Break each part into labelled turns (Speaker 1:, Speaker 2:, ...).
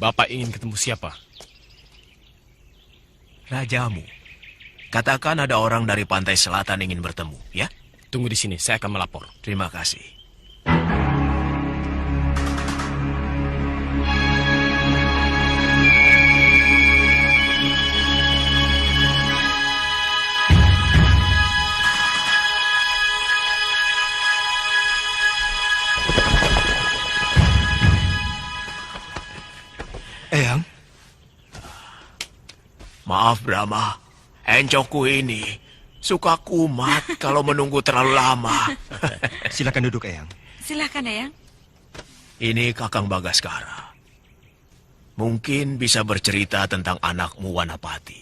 Speaker 1: Bapak ingin ketemu siapa?
Speaker 2: Rajamu. Katakan ada orang dari pantai selatan ingin bertemu, ya?
Speaker 1: Tunggu di sini, saya akan melapor.
Speaker 2: Terima kasih.
Speaker 3: Eyang?
Speaker 2: Maaf, Brahma. Encokku ini suka kumat kalau menunggu terlalu lama.
Speaker 3: Silakan duduk, Eyang.
Speaker 4: Silakan, Eyang.
Speaker 2: Ini Kakang Bagaskara. Mungkin bisa bercerita tentang anakmu Wanapati.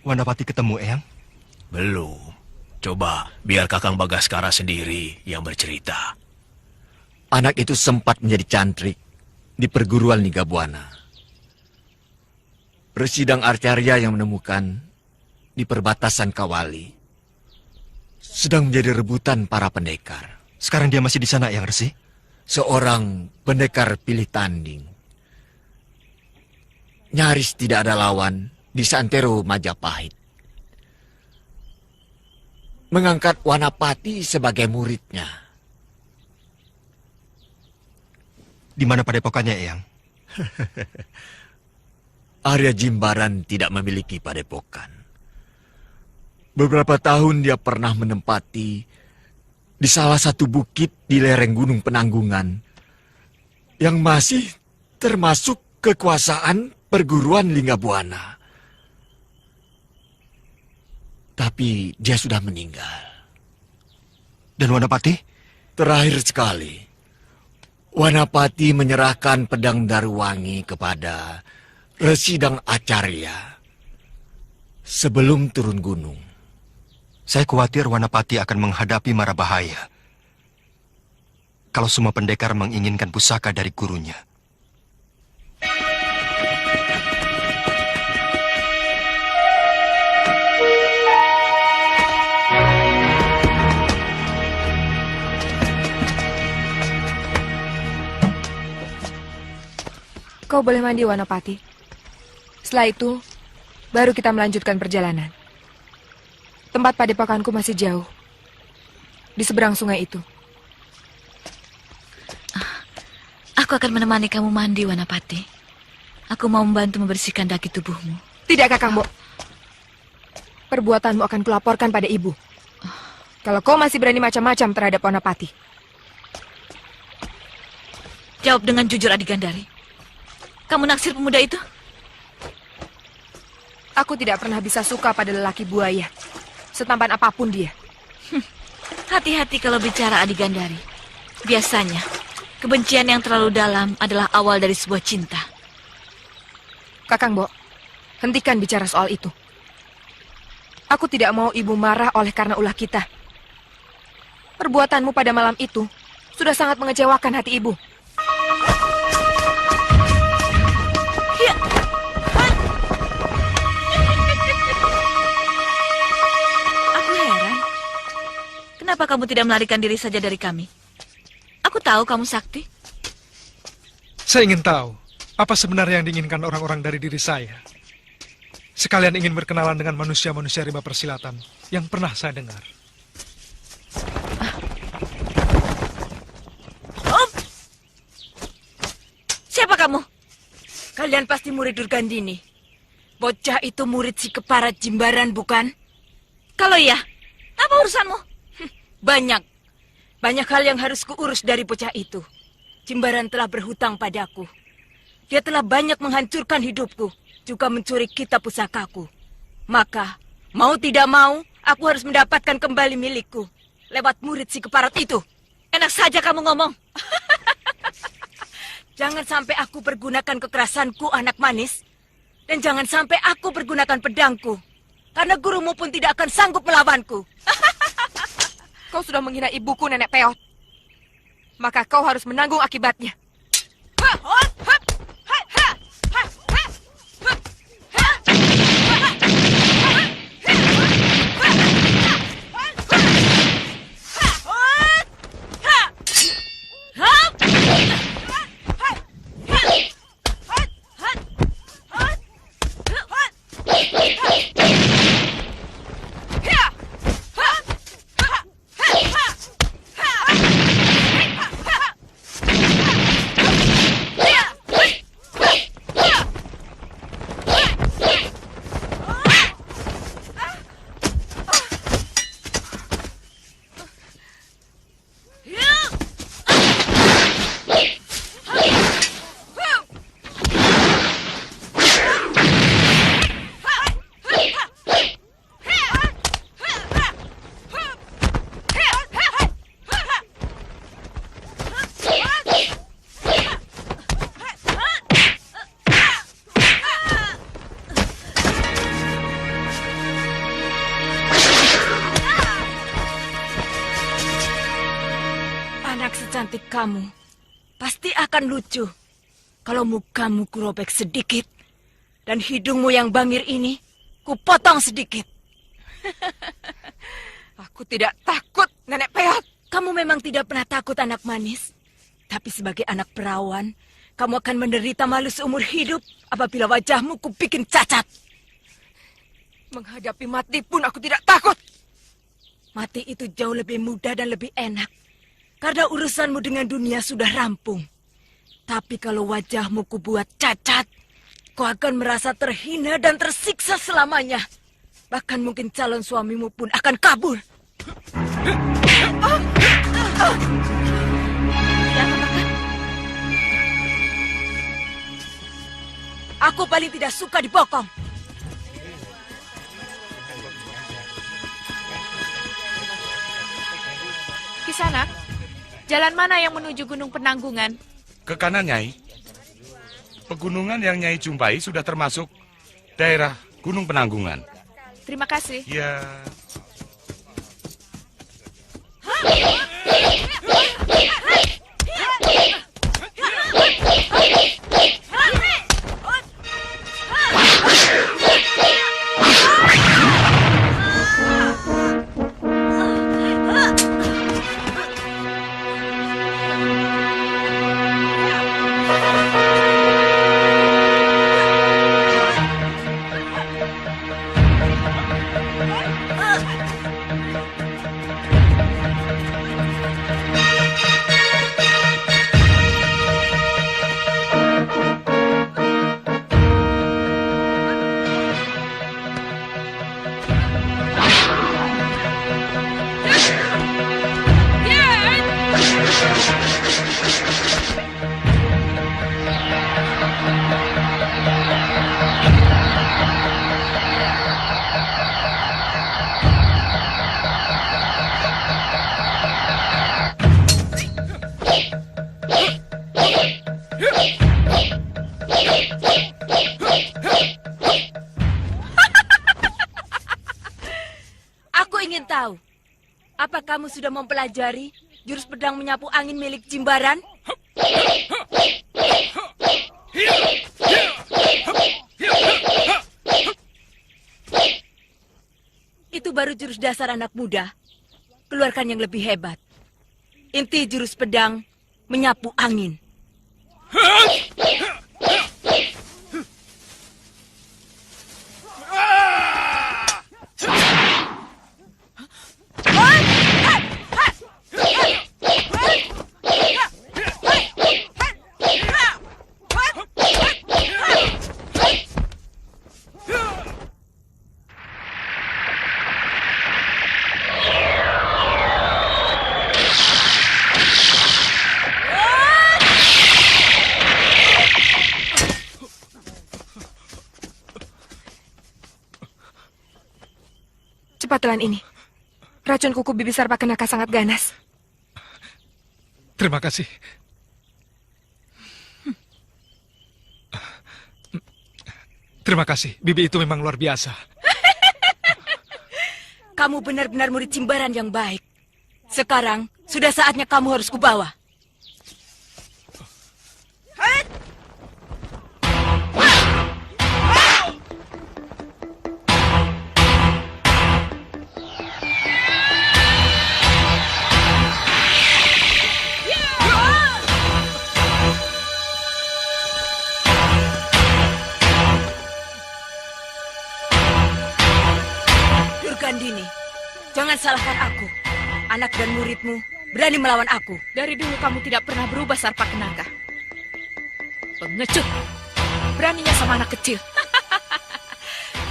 Speaker 3: Wanapati ketemu, Eyang?
Speaker 2: Belum. Coba biar Kakang Bagaskara sendiri yang bercerita.
Speaker 5: Anak itu sempat menjadi cantrik di perguruan Nigabuana. Residang Arcarya yang menemukan di perbatasan Kawali sedang menjadi rebutan para pendekar.
Speaker 3: Sekarang dia masih di sana, Eyang Resi?
Speaker 5: Seorang pendekar pilih tanding. Nyaris tidak ada lawan di Santero Majapahit. Mengangkat Wanapati sebagai muridnya.
Speaker 3: Di mana padepokannya, Eyang?
Speaker 5: Arya Jimbaran tidak memiliki padepokan. Beberapa tahun dia pernah menempati di salah satu bukit di lereng Gunung Penanggungan yang masih termasuk kekuasaan perguruan Linggabuana. Tapi dia sudah meninggal.
Speaker 3: Dan Wanapati?
Speaker 5: Terakhir sekali, Wanapati menyerahkan pedang Daruwangi kepada Residang Acarya sebelum turun gunung.
Speaker 3: Saya khawatir Wanapati akan menghadapi mara bahaya kalau semua pendekar menginginkan pusaka dari gurunya.
Speaker 6: Kau boleh mandi, Wanapati. Setelah itu, baru kita melanjutkan perjalanan. Tempat padepokanku masih jauh. Di seberang sungai itu.
Speaker 4: Aku akan menemani kamu mandi, Wanapati. Aku mau membantu membersihkan daki tubuhmu.
Speaker 6: Tidak, Kakang Bo. Perbuatanmu akan kulaporkan pada ibu. Kalau kau masih berani macam-macam terhadap Wanapati.
Speaker 4: Jawab dengan jujur, Adik Gandari. Kamu naksir pemuda itu?
Speaker 6: Aku tidak pernah bisa suka pada lelaki buaya. Setampan apapun dia.
Speaker 4: Hati-hati kalau bicara, Adik Gandari. Biasanya, kebencian yang terlalu dalam adalah awal dari sebuah cinta.
Speaker 6: Kakang Bo, hentikan bicara soal itu. Aku tidak mau ibu marah oleh karena ulah kita. Perbuatanmu pada malam itu sudah sangat mengecewakan hati ibu.
Speaker 4: Kenapa kamu tidak melarikan diri saja dari kami? Aku tahu kamu sakti.
Speaker 7: Saya ingin tahu, apa sebenarnya yang diinginkan orang-orang dari diri saya. Sekalian ingin berkenalan dengan manusia-manusia rimba persilatan yang pernah saya dengar.
Speaker 4: Siapa kamu?
Speaker 8: Kalian pasti murid Durgandini. Bocah itu murid si Keparat Jimbaran, bukan?
Speaker 4: Kalau iya, apa urusanmu?
Speaker 8: Banyak hal yang harus kuurus dari bocah itu. Jimbaran telah berhutang padaku. Dia telah banyak menghancurkan hidupku, juga mencuri kitab pusakaku. Maka, mau tidak mau, aku harus mendapatkan kembali milikku lewat murid si Keparat itu.
Speaker 4: Enak saja kamu ngomong.
Speaker 8: Jangan sampai aku pergunakan kekerasanku, anak manis. Dan jangan sampai aku pergunakan pedangku. Karena gurumu pun tidak akan sanggup melawanku.
Speaker 6: Kau sudah menghina ibuku, Nenek Peot. Maka kau harus menanggung akibatnya.
Speaker 8: anak secantik kamu, pasti akan lucu kalau mukamu kurobek sedikit dan hidungmu yang bangir ini kupotong sedikit.
Speaker 6: Aku tidak takut, Nenek Peot.
Speaker 8: Kamu memang tidak pernah takut, anak manis. Tapi sebagai anak perawan, kamu akan menderita malu seumur hidup apabila wajahmu kubikin cacat.
Speaker 6: Menghadapi mati pun aku tidak takut.
Speaker 8: Mati itu jauh lebih mudah dan lebih enak. Karena urusanmu dengan dunia sudah rampung. Tapi kalau wajahmu kubuat cacat, kau akan merasa terhina dan tersiksa selamanya. Bahkan mungkin calon suamimu pun akan kabur. Aku paling tidak suka dibokong.
Speaker 9: Kisanak, jalan mana yang menuju Gunung Penanggungan?
Speaker 10: Ke kanan, Nyai. Pegunungan yang Nyai jumpai sudah termasuk daerah Gunung Penanggungan.
Speaker 9: Terima kasih.
Speaker 10: Ya,
Speaker 8: Aku ingin tahu, apa kamu sudah mempelajari jurus pedang menyapu angin milik Jimbaran? Itu baru jurus dasar anak muda. Keluarkan yang lebih hebat. Inti jurus pedang menyapu angin.
Speaker 6: Cepat telan ini. Racun kuku bibi Sarpakenaka sangat ganas.
Speaker 7: Terima kasih. Terima kasih. Bibi itu memang luar biasa.
Speaker 8: Kamu benar-benar murid Jimbaran yang baik. Sekarang sudah saatnya kamu harus kubawa. Durgandini, jangan salahkan aku. Anak dan muridmu berani melawan aku.
Speaker 9: Dari dulu kamu tidak pernah berubah, Sarpakenaka. Pengecut. Beraninya sama anak kecil.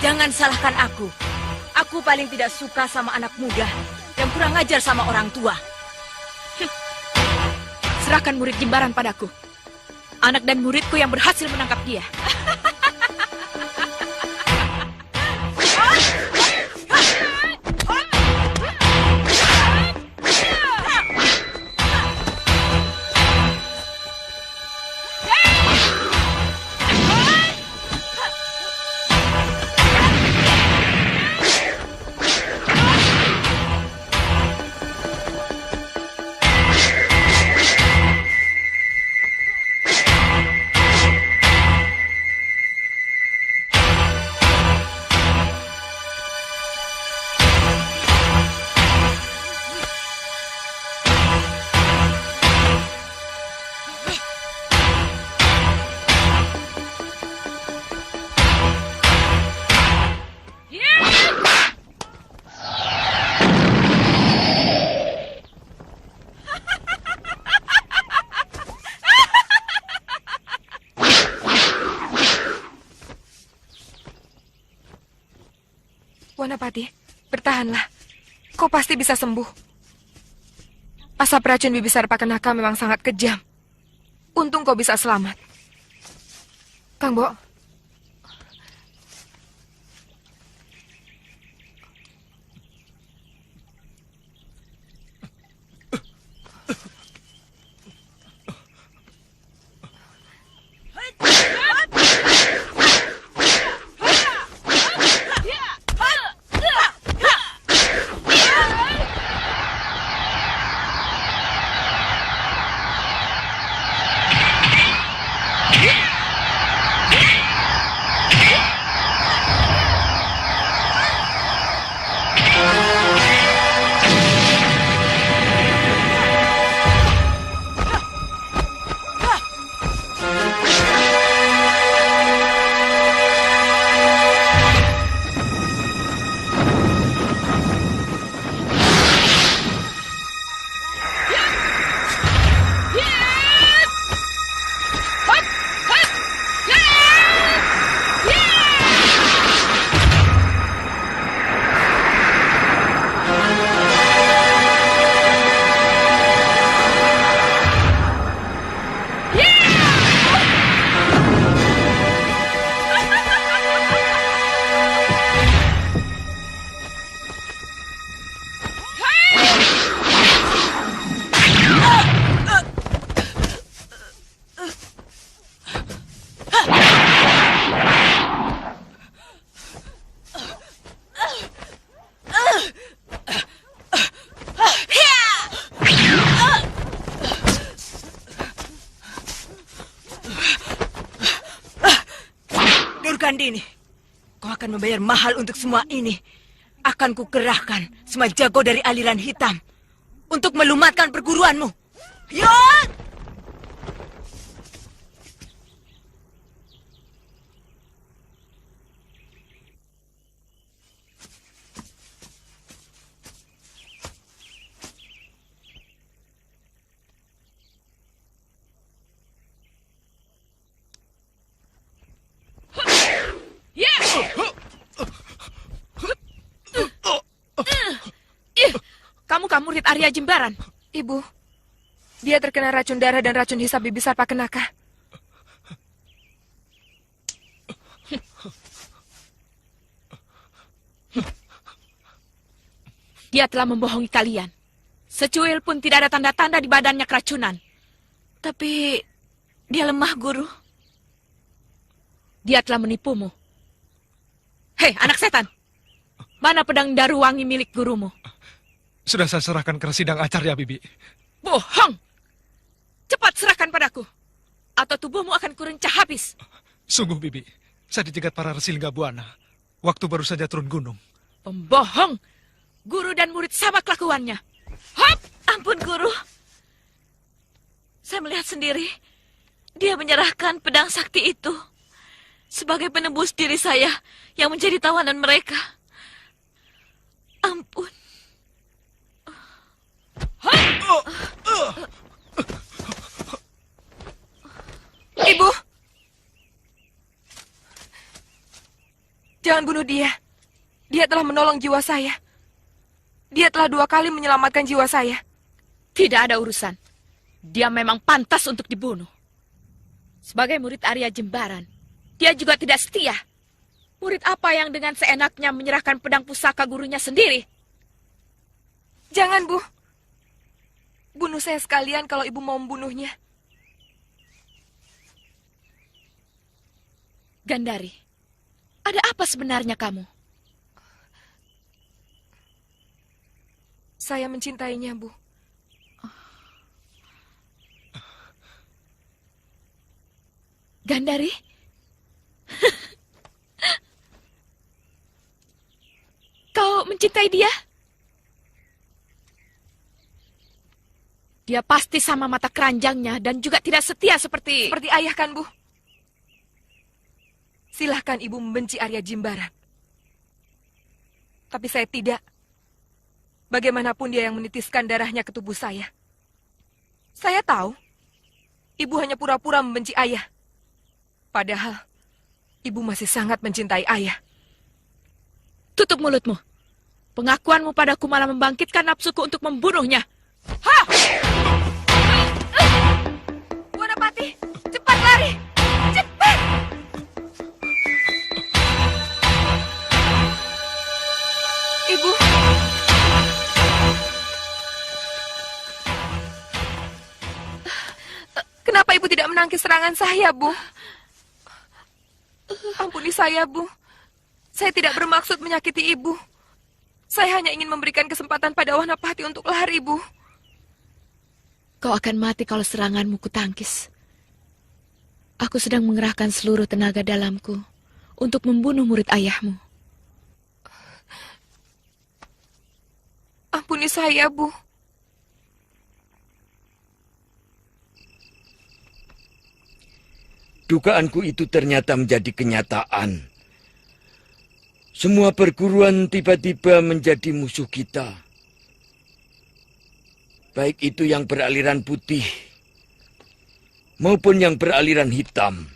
Speaker 8: Jangan salahkan aku. Aku paling tidak suka sama anak muda yang kurang ajar sama orang tua.
Speaker 9: Serahkan murid Jimbaran padaku. Anak dan muridku yang berhasil menangkap dia.
Speaker 6: Perlahanlah. Kau pasti bisa sembuh. Asap racun Bibisar Pakenaka memang sangat kejam. Untung kau bisa selamat. Kang Bo.
Speaker 8: Durgandini, kau akan membayar mahal untuk semua ini. Akan kukerahkan semua jago dari aliran hitam untuk melumatkan perguruanmu. Yot!
Speaker 9: Kamu kan murid Arya Jimbaran.
Speaker 6: Ibu, dia terkena racun darah dan racun hisap Bibisar Pakenaka.
Speaker 9: Dia telah membohongi kalian. Secuil pun tidak ada tanda-tanda di badannya keracunan.
Speaker 4: Tapi dia lemah, Guru.
Speaker 9: Dia telah menipumu. Hei, anak setan. Mana pedang Daruwangi milik gurumu?
Speaker 7: Sudah saya serahkan ke Sidang Acarya, Bibi.
Speaker 9: Bohong! Cepat serahkan padaku. Atau tubuhmu akan kurencah habis.
Speaker 7: Sungguh, Bibi. Saya dicegat para Resi Lingabuana. Waktu baru saja turun gunung.
Speaker 9: Pembohong! Guru dan murid sama kelakuannya.
Speaker 4: Hop! Ampun, Guru. Saya melihat sendiri. Dia menyerahkan pedang sakti itu. Sebagai penebus diri saya yang menjadi tawanan mereka. Ampun.
Speaker 6: Ibu! Jangan bunuh dia. Dia telah menolong jiwa saya. Dia telah 2 kali menyelamatkan jiwa saya.
Speaker 9: Tidak ada urusan. Dia memang pantas untuk dibunuh. Sebagai murid Arya Jimbaran, dia juga tidak setia. Murid apa yang dengan seenaknya menyerahkan pedang pusaka gurunya sendiri?
Speaker 6: Jangan, Bu. Bunuh saya sekalian kalau ibu mau membunuhnya.
Speaker 9: Gandari, ada apa sebenarnya kamu?
Speaker 6: Saya mencintainya, Bu.
Speaker 9: Gandari? Kau mencintai dia? Dia pasti sama mata keranjangnya dan juga tidak setia seperti
Speaker 6: ayah kan, Bu? Silahkan ibu membenci Arya Jimbaran. Tapi saya tidak. Bagaimanapun dia yang menitiskan darahnya ke tubuh saya. Saya tahu, ibu hanya pura-pura membenci ayah. Padahal, ibu masih sangat mencintai ayah.
Speaker 9: Tutup mulutmu. Pengakuanmu padaku malah membangkitkan nafsuku untuk membunuhnya. Ha!
Speaker 6: Wanapati, cepat lari! Cepat! Ibu. Kenapa ibu tidak menangkis serangan saya, Bu? Ampuni saya, Bu. Saya tidak bermaksud menyakiti ibu. Saya hanya ingin memberikan kesempatan pada Wanapati untuk lari, Bu.
Speaker 9: Kau akan mati kalau seranganmu kutangkis. Aku sedang mengerahkan seluruh tenaga dalamku untuk membunuh murid ayahmu.
Speaker 6: Ampuni saya, Bu.
Speaker 5: Dugaanku itu ternyata menjadi kenyataan. Semua perguruan tiba-tiba menjadi musuh kita. Baik itu yang beraliran putih maupun yang beraliran hitam.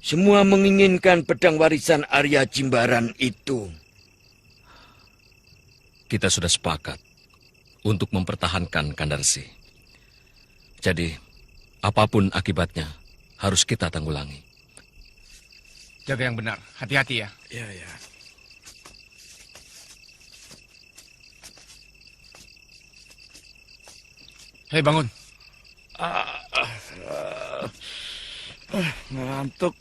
Speaker 5: Semua menginginkan pedang warisan Arya Jimbaran itu.
Speaker 11: Kita sudah sepakat untuk mempertahankan Kandarsi. Jadi, apapun akibatnya, harus kita tanggulangi.
Speaker 1: Jaga yang benar, hati-hati ya.
Speaker 2: Ya, ya.
Speaker 1: Hei, bangun.
Speaker 2: Ngantuk.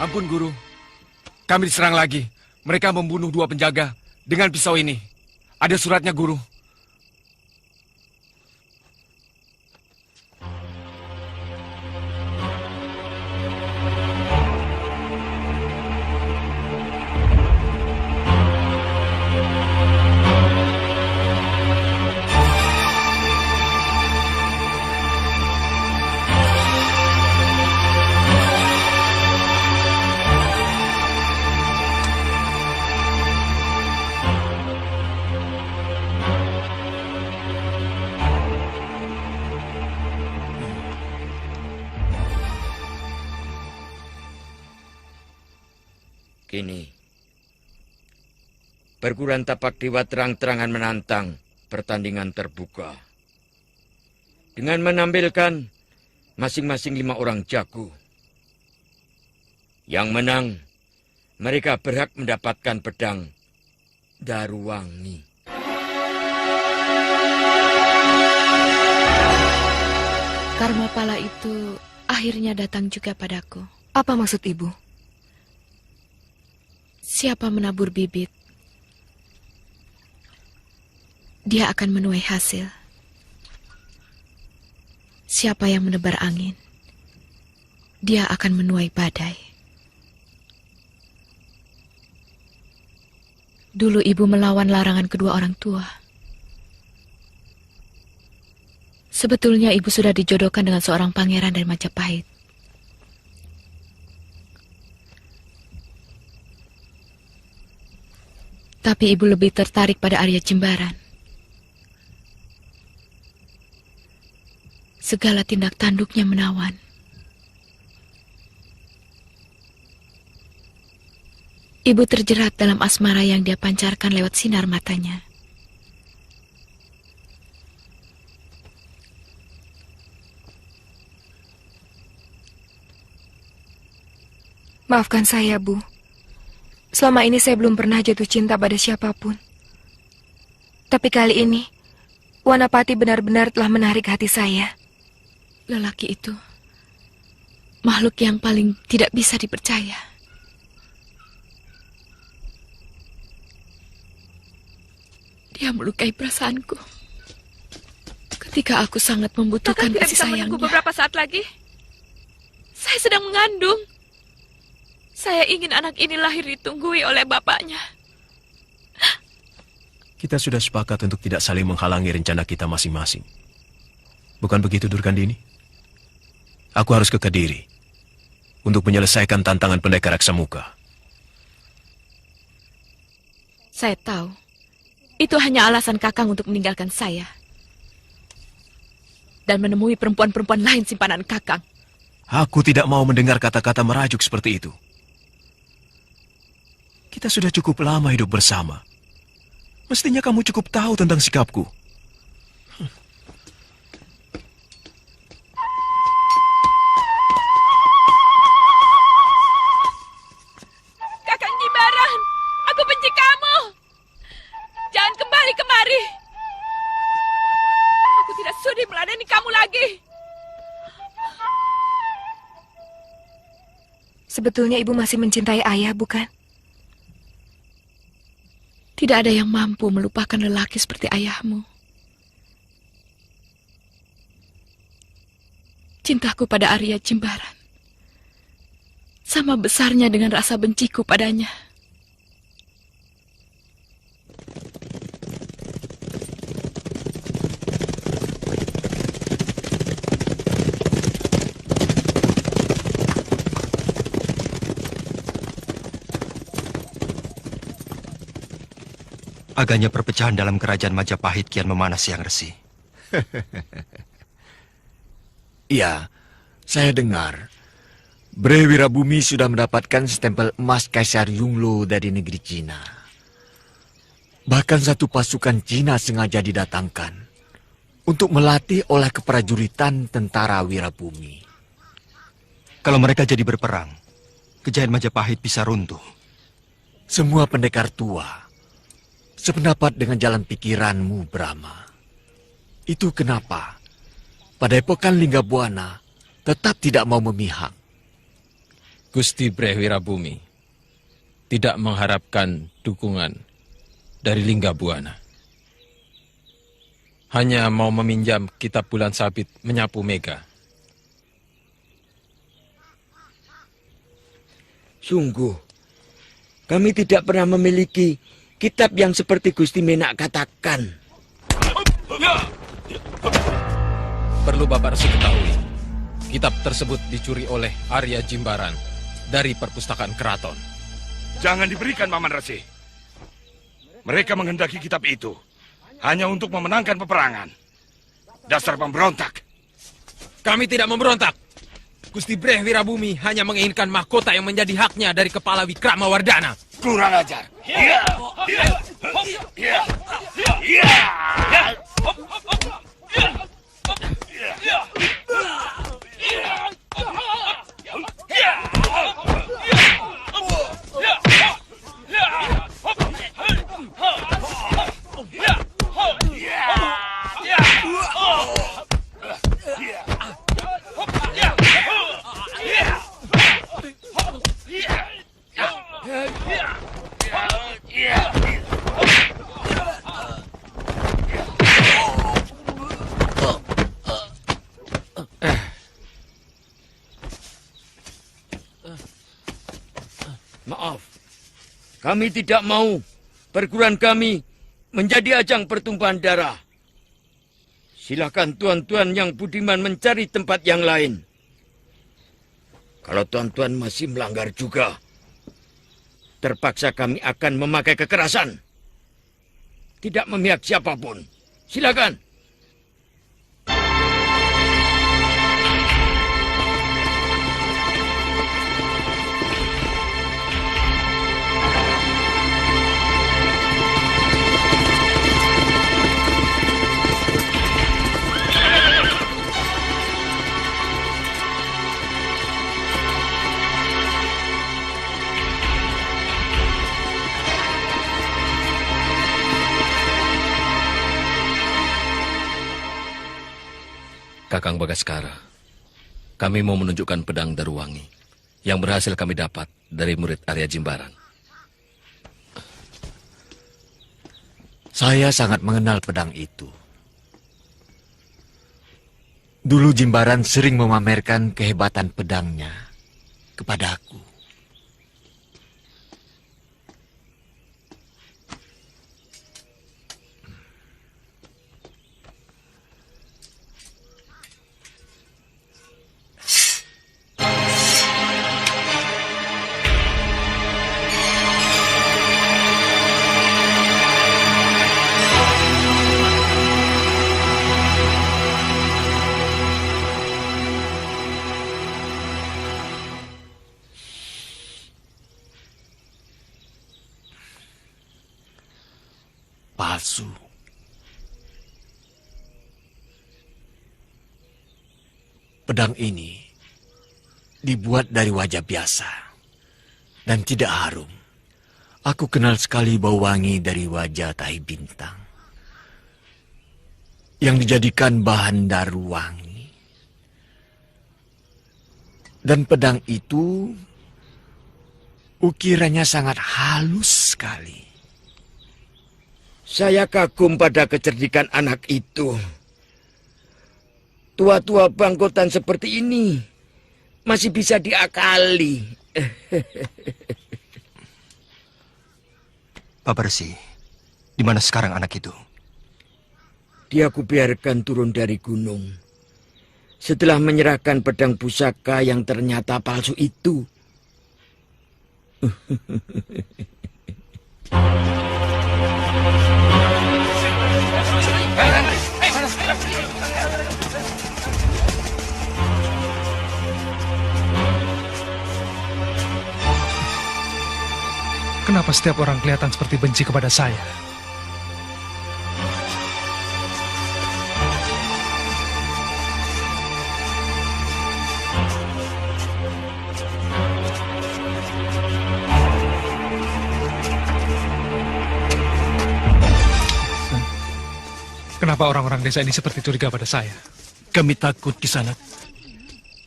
Speaker 1: Ampun, Guru. Kami diserang lagi. Mereka membunuh 2 penjaga dengan pisau ini. Ada suratnya, Guru.
Speaker 5: Kini, perguruan tapak dewa terang-terangan menantang pertandingan terbuka. Dengan menampilkan masing-masing 5 orang jago. Yang menang, mereka berhak mendapatkan pedang Daruwangi.
Speaker 9: Karma pala itu akhirnya datang juga padaku.
Speaker 6: Apa maksud ibu?
Speaker 9: Siapa menabur bibit, dia akan menuai hasil. Siapa yang menebar angin, dia akan menuai badai. Dulu ibu melawan larangan kedua orang tua. Sebetulnya ibu sudah dijodohkan dengan seorang pangeran dari Majapahit. Tapi ibu lebih tertarik pada Arya Jimbaran. Segala tindak tanduknya menawan. Ibu terjerat dalam asmara yang dia pancarkan lewat sinar matanya.
Speaker 6: Maafkan saya, Bu. Selama ini saya belum pernah jatuh cinta pada siapapun. Tapi kali ini, Wanapati benar-benar telah menarik hati saya.
Speaker 9: Lelaki itu, makhluk yang paling tidak bisa dipercaya. Dia melukai perasaanku. Ketika aku sangat membutuhkan kasih sayangnya. Beberapa saat lagi. Saya sedang mengandung. Saya ingin anak ini lahir ditunggui oleh bapaknya.
Speaker 2: Kita sudah sepakat untuk tidak saling menghalangi rencana kita masing-masing. Bukan begitu, Durgandini? Aku harus ke Kediri untuk menyelesaikan tantangan pendekar Raksamuka.
Speaker 9: Saya tahu. Itu hanya alasan Kakang untuk meninggalkan saya. Dan menemui perempuan-perempuan lain simpanan Kakang.
Speaker 2: Aku tidak mau mendengar kata-kata merajuk seperti itu. Kita sudah cukup lama hidup bersama. Mestinya kamu cukup tahu tentang sikapku.
Speaker 9: Kakang Jimbaran, aku benci kamu. Jangan kembali kemari. Aku tidak sudi meladeni kamu lagi.
Speaker 6: Sebetulnya ibu masih mencintai ayah, bukan?
Speaker 9: Tidak ada yang mampu melupakan lelaki seperti ayahmu. Cintaku pada Arya Jimbaran sama besarnya dengan rasa benciku padanya.
Speaker 3: Agaknya perpecahan dalam kerajaan Majapahit kian memanas, Yang Resi.
Speaker 5: Iya, saya dengar. Bre Wirabumi sudah mendapatkan stempel emas Kaisar Yunglo dari negeri Cina. Bahkan satu pasukan Cina sengaja didatangkan untuk melatih oleh keprajuritan tentara Wirabumi.
Speaker 3: Kalau mereka jadi berperang, kejayaan Majapahit bisa runtuh.
Speaker 5: Semua pendekar tua sependapat dengan jalan pikiranmu, Brahma. Itu kenapa Padepokan Linggabuana tetap tidak mau memihak.
Speaker 11: Gusti Bre Wirabumi tidak mengharapkan dukungan dari Linggabuana. Hanya mau meminjam kitab Bulan Sabit menyapu Mega.
Speaker 12: Sungguh, kami tidak pernah memiliki kitab yang seperti Gusti Menak katakan.
Speaker 11: Perlu Bapak Resi ketahui, kitab tersebut dicuri oleh Arya Jimbaran dari perpustakaan keraton.
Speaker 10: Jangan diberikan, Paman Resi. Mereka menghendaki kitab itu hanya untuk memenangkan peperangan. Dasar pemberontak.
Speaker 11: Kami tidak memberontak. Gusti Bre Wirabumi hanya menginginkan mahkota yang menjadi haknya dari kepala Wikramawardhana.
Speaker 10: Kurang ajar.
Speaker 12: Maaf, kami tidak mau perguruan kami menjadi ajang pertumpahan darah. Silakan tuan-tuan yang budiman mencari tempat yang lain. Kalau tuan-tuan masih melanggar juga, terpaksa kami akan memakai kekerasan. Tidak memihak siapapun. Silakan.
Speaker 11: Kakang Bagaskara, kami mau menunjukkan pedang Daruwangi yang berhasil kami dapat dari murid Arya Jimbaran.
Speaker 5: Saya sangat mengenal pedang itu. Dulu Jimbaran sering memamerkan kehebatan pedangnya kepadaku. palsu. Pedang ini dibuat dari wajah biasa dan tidak harum. Aku kenal sekali bau wangi dari wajah tahi bintang yang dijadikan bahan daru wangi. Dan pedang itu ukirannya sangat halus sekali.
Speaker 12: Saya kagum pada kecerdikan anak itu. Tua-tua bangkotan seperti ini masih bisa diakali.
Speaker 3: Pak Bersi, di mana sekarang anak itu?
Speaker 12: Dia kubiarkan turun dari gunung. Setelah menyerahkan pedang pusaka yang ternyata palsu itu.
Speaker 7: Kenapa setiap orang kelihatan seperti benci kepada saya? Kenapa orang-orang desa ini seperti curiga pada saya?
Speaker 13: Kami takut, Kisanak.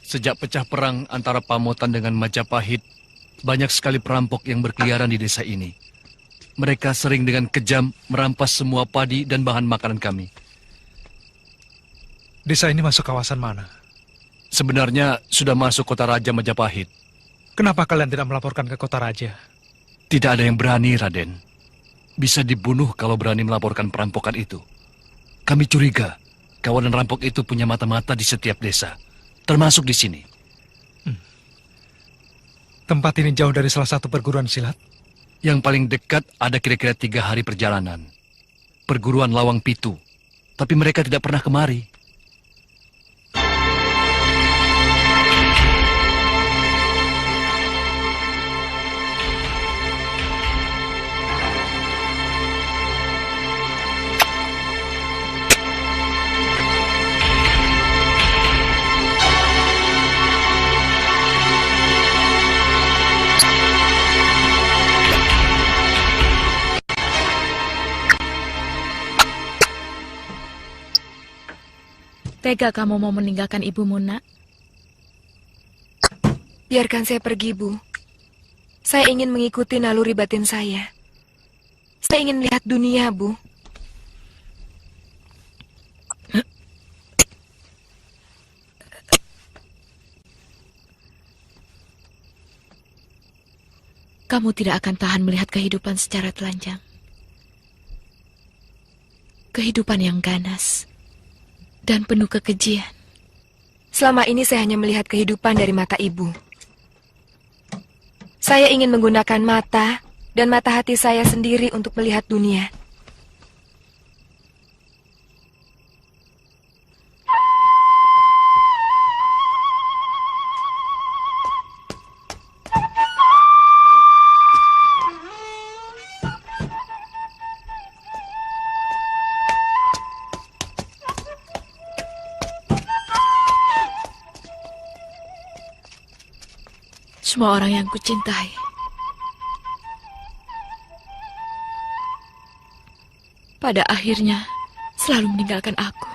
Speaker 13: Sejak pecah perang antara Pamotan dengan Majapahit, banyak sekali perampok yang berkeliaran di desa ini. Mereka sering dengan kejam merampas semua padi dan bahan makanan kami.
Speaker 7: Desa ini masuk kawasan mana?
Speaker 13: Sebenarnya sudah masuk kota Raja Majapahit.
Speaker 7: Kenapa kalian tidak melaporkan ke kota Raja?
Speaker 13: Tidak ada yang berani, Raden. Bisa dibunuh kalau berani melaporkan perampokan itu. Kami curiga kawanan rampok itu punya mata-mata di setiap desa, termasuk di sini.
Speaker 7: Tempat ini jauh dari salah satu perguruan silat?
Speaker 13: Yang paling dekat ada kira-kira 3 hari perjalanan. Perguruan Lawang Pitu. Tapi mereka tidak pernah kemari.
Speaker 9: Tega kamu mau meninggalkan ibumu, nak?
Speaker 6: Biarkan saya pergi, Bu. Saya ingin mengikuti naluri batin saya. Saya ingin melihat dunia, Bu.
Speaker 9: Kamu tidak akan tahan melihat kehidupan secara telanjang. Kehidupan yang ganas dan penuh kekejian.
Speaker 6: Selama ini saya hanya melihat kehidupan dari mata ibu. Saya ingin menggunakan mata dan mata hati saya sendiri untuk melihat dunia.
Speaker 9: Semua orang yang kucintai pada akhirnya selalu meninggalkan aku.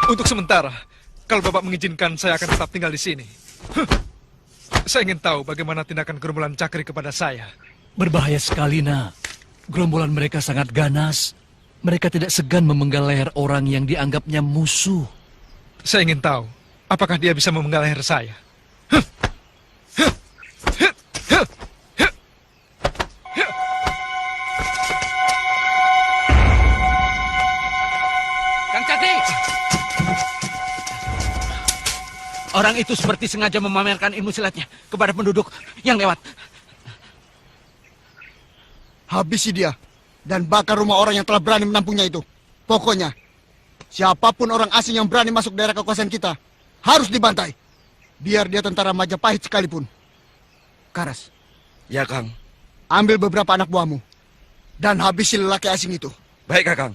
Speaker 7: Untuk sementara, kalau Bapak mengizinkan, saya akan tetap tinggal di sini. Saya ingin tahu bagaimana tindakan gerombolan Cakri kepada saya.
Speaker 13: Berbahaya sekali, nak. Gerombolan mereka sangat ganas. Mereka tidak segan memenggal leher orang yang dianggapnya musuh.
Speaker 7: Saya ingin tahu, apakah dia bisa memenggal leher saya?
Speaker 1: Kang Cakri!
Speaker 14: Orang itu seperti sengaja memamerkan ilmu silatnya kepada penduduk yang lewat.
Speaker 15: Habisi dia dan bakar rumah orang yang telah berani menampungnya itu. Pokoknya, siapapun orang asing yang berani masuk daerah kekuasaan kita harus dibantai. Biar dia tentara Majapahit sekalipun. Karas.
Speaker 10: Ya, Kang.
Speaker 15: Ambil beberapa anak buahmu dan habisi lelaki asing itu.
Speaker 10: Baik, Kakang.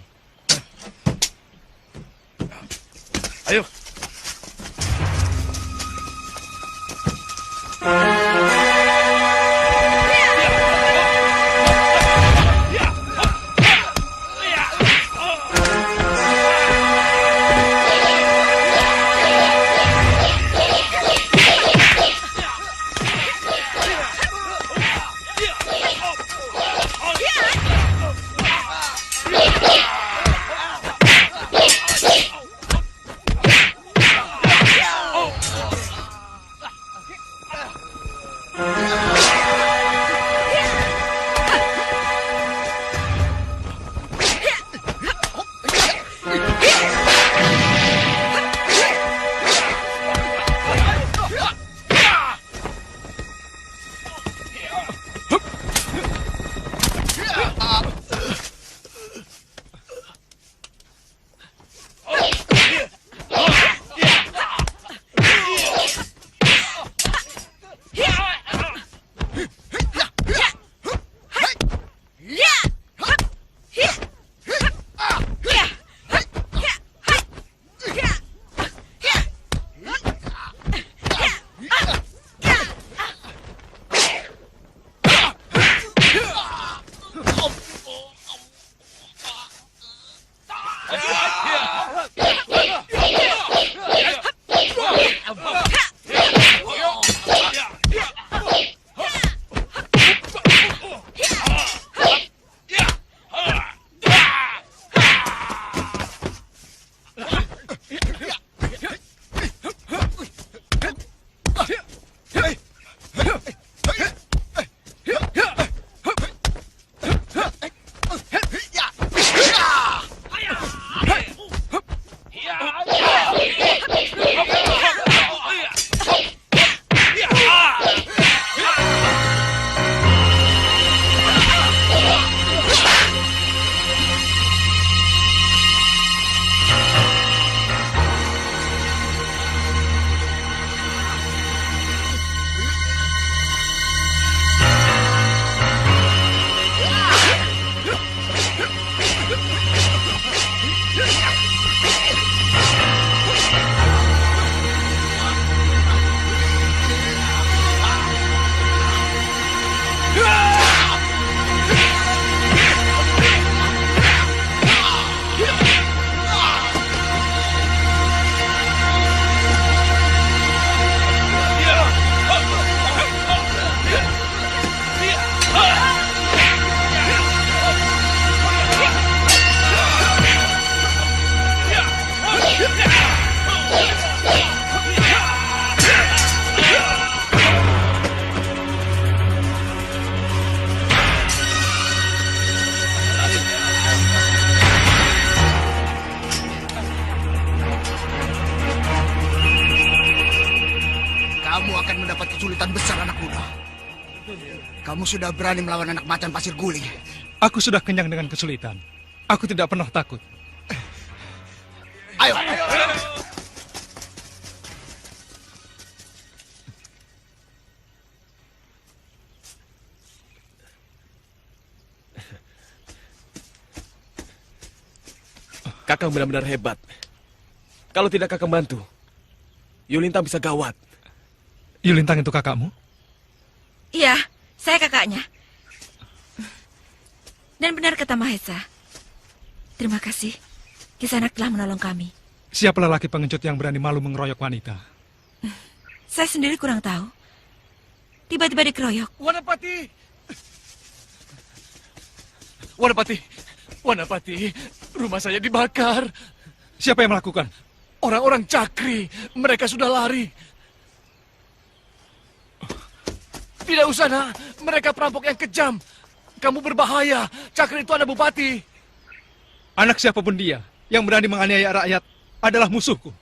Speaker 10: Ayo.
Speaker 15: Kamu sudah berani melawan anak macan pasir guling.
Speaker 7: Aku sudah kenyang dengan kesulitan. Aku tidak pernah takut.
Speaker 15: Ayo.
Speaker 1: Kakang benar-benar hebat. Kalau tidak Kakang bantu, Yulintang bisa gawat.
Speaker 7: Yulintang itu kakakmu?
Speaker 4: Iya, saya kakaknya. Dan benar kata Mahesa. Terima kasih. Kisanak telah menolong kami.
Speaker 7: Siapa lelaki pengecut yang berani malu mengeroyok wanita?
Speaker 4: Saya sendiri kurang tahu. Tiba-tiba dikeroyok.
Speaker 2: Wanapati! Wanapati! Wanapati! Rumah saya dibakar.
Speaker 7: Siapa yang melakukan?
Speaker 2: Orang-orang Cakri. Mereka sudah lari. Tidak usah, nak. Mereka perampok yang kejam. Kamu berbahaya. Cakri itu anak bupati.
Speaker 7: Anak siapapun dia yang berani menganiaya rakyat adalah musuhku.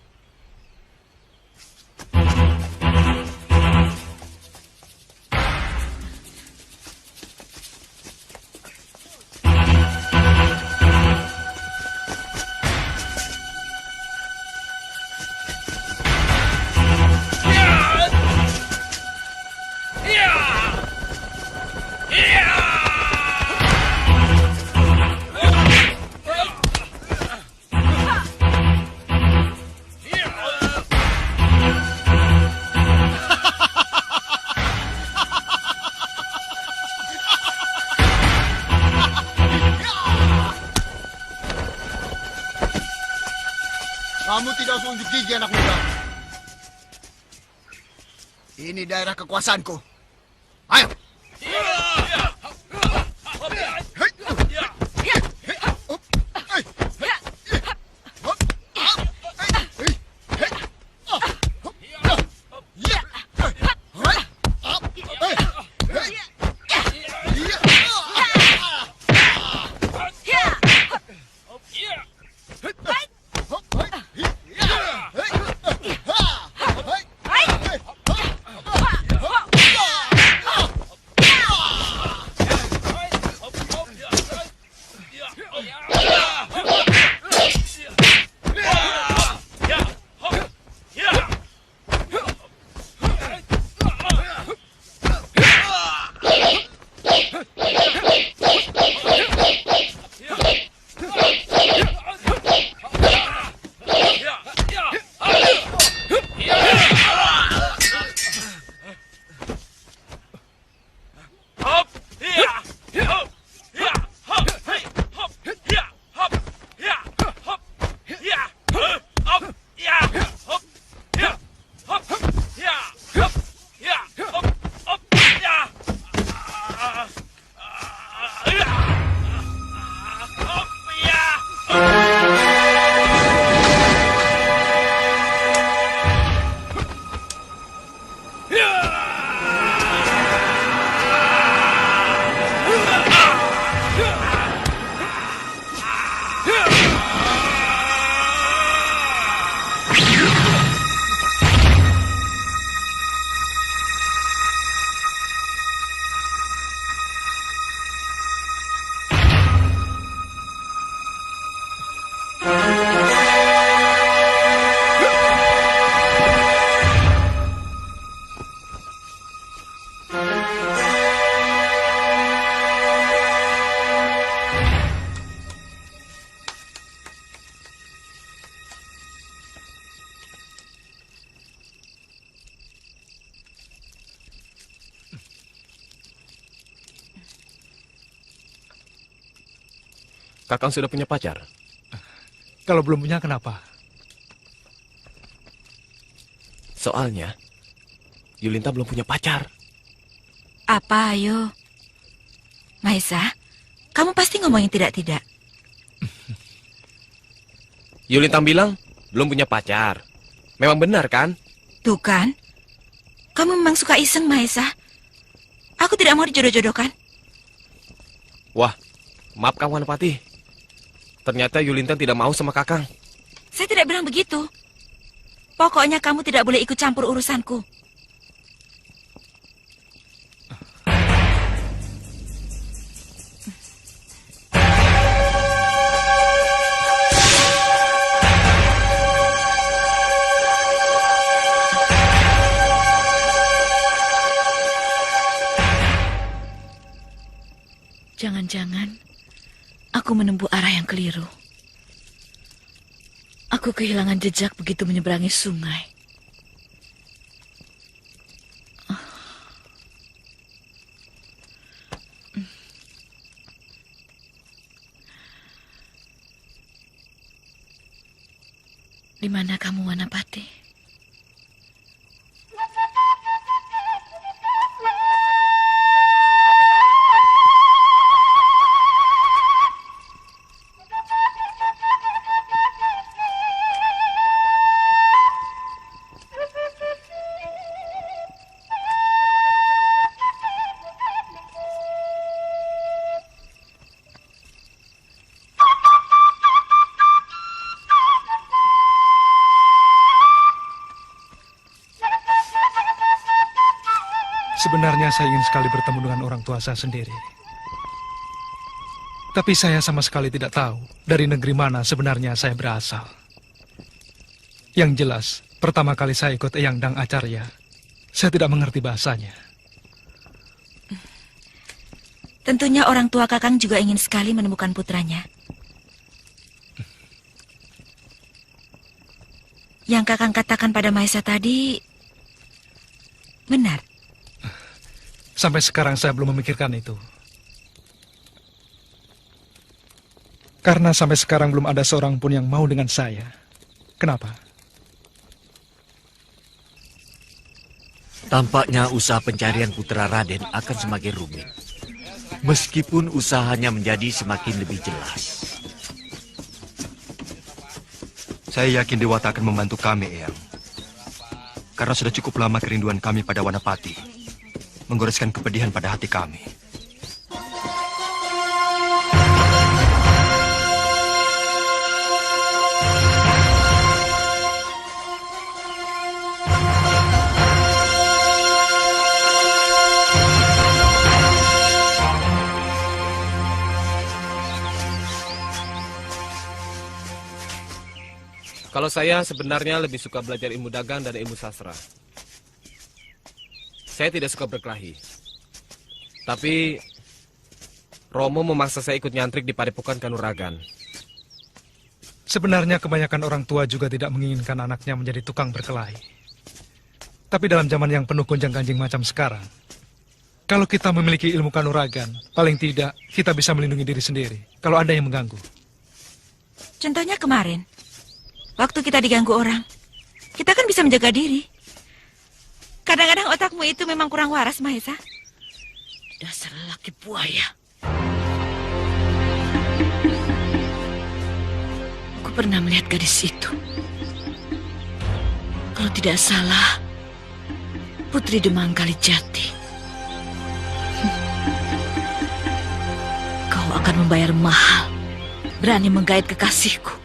Speaker 15: unjuk gigi anak muda. Ini daerah kekuasaanku. Ayo.
Speaker 2: Kakang sudah punya pacar?
Speaker 7: Kalau belum punya, kenapa?
Speaker 2: Soalnya, Yulinta belum punya pacar.
Speaker 4: Apa, ayo? Maisa, kamu pasti ngomongin tidak-tidak.
Speaker 2: Yulinta bilang belum punya pacar. Memang benar kan?
Speaker 4: Tuh kan, kamu memang suka iseng, Maisa. Aku tidak mau dijodoh-jodohkan.
Speaker 2: Wah, maaf Kang Wanapati. Ternyata Yulinta tidak mau sama Kakang.
Speaker 4: Saya tidak bilang begitu. Pokoknya kamu tidak boleh ikut campur urusanku. Jangan-jangan aku menempuh arah yang keliru. Aku kehilangan jejak begitu menyeberangi sungai. Di mana kamu, Wanapati?
Speaker 7: Sebenarnya saya ingin sekali bertemu dengan orang tua saya sendiri. Tapi saya sama sekali tidak tahu dari negeri mana sebenarnya saya berasal. Yang jelas, pertama kali saya ikut Eyang Dang Acarya, saya tidak mengerti bahasanya.
Speaker 4: Tentunya orang tua Kakang juga ingin sekali menemukan putranya. Yang Kakang katakan pada Maisa tadi benar.
Speaker 7: Sampai sekarang saya belum memikirkan itu. Karena sampai sekarang belum ada seorang pun yang mau dengan saya. Kenapa?
Speaker 5: Tampaknya usaha pencarian putra Raden akan semakin rumit. Meskipun usahanya menjadi semakin lebih jelas.
Speaker 3: Saya yakin Dewata akan membantu kami, Eyang. Karena sudah cukup lama kerinduan kami pada Wanapati menggoreskan kepedihan pada hati kami.
Speaker 11: Kalau saya sebenarnya lebih suka belajar ilmu dagang dan ilmu sastra. Saya tidak suka berkelahi. Tapi Romo memaksa saya ikut nyantrik di Padepokan Kanuragan.
Speaker 7: Sebenarnya kebanyakan orang tua juga tidak menginginkan anaknya menjadi tukang berkelahi. Tapi dalam zaman yang penuh gonjang-ganjing macam sekarang, kalau kita memiliki ilmu kanuragan, paling tidak kita bisa melindungi diri sendiri kalau ada yang mengganggu.
Speaker 4: Contohnya kemarin, waktu kita diganggu orang, kita kan bisa menjaga diri. Kadang-kadang otakmu itu memang kurang waras, Mahesa.
Speaker 8: Dasar lelaki buaya. Aku pernah melihat gadis itu. Kalau tidak salah, Putri Demang Kalijati. Kau akan membayar mahal berani menggait kekasihku.